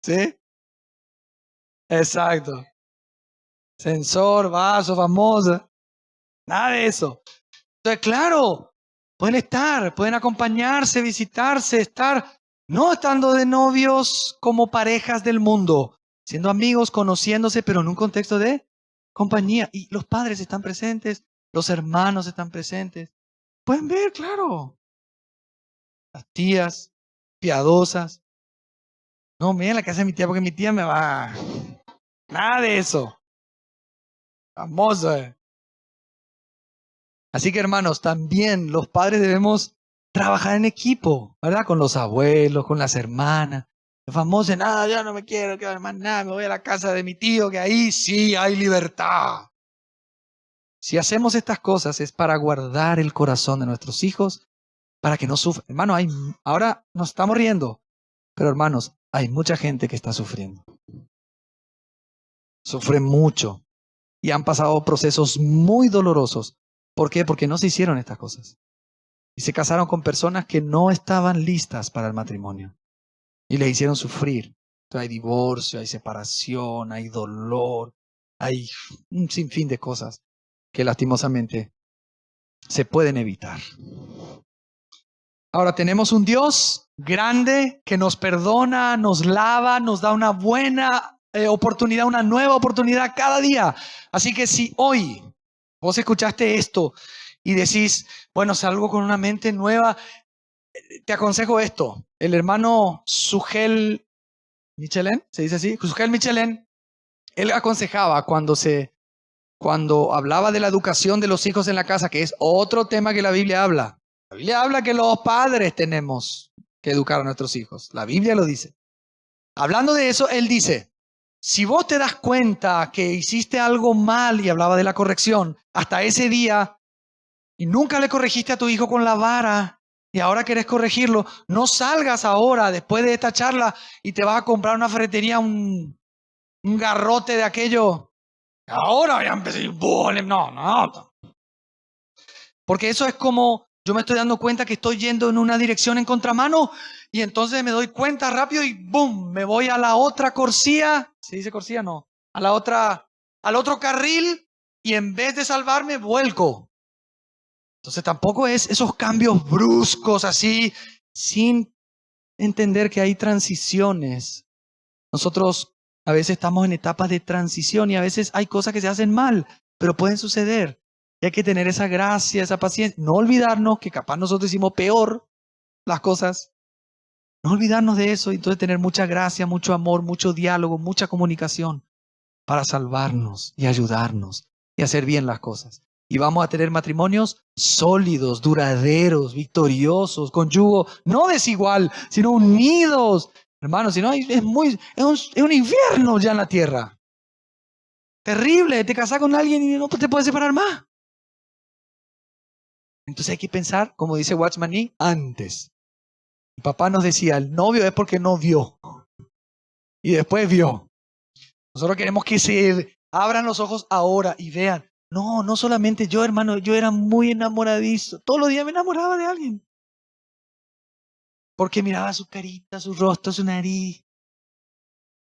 ¿sí? Exacto. Sensor, vaso, famoso. Nada de eso. Entonces, claro, pueden acompañarse, visitarse, estar, no estando de novios como parejas del mundo, siendo amigos, conociéndose, pero en un contexto de compañía. Y los padres están presentes, los hermanos están presentes. Pueden ver, claro. Las tías, piadosas. No, miren la casa de mi tía porque mi tía me va. Nada de eso. Famoso. Así que hermanos, también los padres debemos trabajar en equipo, ¿verdad? Con los abuelos, con las hermanas. Los famosos, nada, yo no me quiero quedar más nada, me voy a la casa de mi tío, que ahí sí hay libertad. Si hacemos estas cosas es para guardar el corazón de nuestros hijos, para que no sufran. Hermano, ahora nos estamos riendo, pero hermanos, hay mucha gente que está sufriendo. Sufren mucho y han pasado procesos muy dolorosos. ¿Por qué? Porque no se hicieron estas cosas. Y se casaron con personas que no estaban listas para el matrimonio. Y les hicieron sufrir. Entonces hay divorcio, hay separación, hay dolor, hay un sinfín de cosas que lastimosamente se pueden evitar. Ahora tenemos un Dios grande que nos perdona, nos lava, nos da una buena oportunidad, una nueva oportunidad cada día. Así que si hoy vos escuchaste esto y decís, bueno, salgo con una mente nueva, te aconsejo esto. El hermano Sugel Michelén, ¿se dice así? Sugel Michelén, él aconsejaba cuando hablaba de la educación de los hijos en la casa, que es otro tema que la Biblia habla. La Biblia habla que los padres tenemos que educar a nuestros hijos. La Biblia lo dice. Hablando de eso, él dice, si vos te das cuenta que hiciste algo mal, y hablaba de la corrección, hasta ese día, y nunca le corregiste a tu hijo con la vara, y ahora querés corregirlo, no salgas ahora, después de esta charla, y te vas a comprar una ferretería, un garrote de aquello. Ahora ya empecé, no. Porque eso es como, yo me estoy dando cuenta que estoy yendo en una dirección en contramano y entonces me doy cuenta rápido y ¡boom! Me voy a la otra corcía. ¿Se dice corcía? No. Al otro carril y en vez de salvarme, vuelco. Entonces tampoco es esos cambios bruscos así, sin entender que hay transiciones. Nosotros a veces estamos en etapas de transición y a veces hay cosas que se hacen mal, pero pueden suceder. Y hay que tener esa gracia, esa paciencia. No olvidarnos que capaz nosotros hicimos peor las cosas. No olvidarnos de eso y entonces tener mucha gracia, mucho amor, mucho diálogo, mucha comunicación para salvarnos y ayudarnos y hacer bien las cosas. Y vamos a tener matrimonios sólidos, duraderos, victoriosos, con yugo no desigual, sino unidos. Hermanos, si no, es un infierno ya en la tierra. Terrible, te casas con alguien y no te puedes separar más. Entonces hay que pensar, como dice Watchman Nee, antes. Mi papá nos decía, el novio es porque no vio. Y después vio. Nosotros queremos que se abran los ojos ahora y vean. No solamente yo, hermano, yo era muy enamoradizo. Todos los días me enamoraba de alguien. Porque miraba su carita, su rostro, su nariz.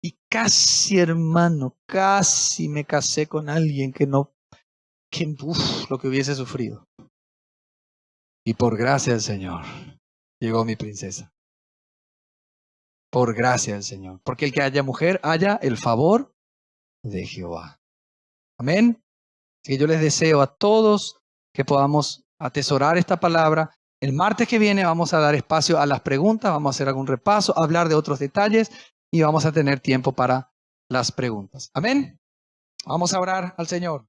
Y casi, hermano, casi me casé con alguien lo que hubiese sufrido. Y por gracia del Señor, llegó mi princesa. Por gracia del Señor. Porque el que haya mujer, haya el favor de Jehová. Amén. Así que yo les deseo a todos que podamos atesorar esta palabra. El martes que viene vamos a dar espacio a las preguntas, vamos a hacer algún repaso, hablar de otros detalles y vamos a tener tiempo para las preguntas. Amén. Vamos a orar al Señor.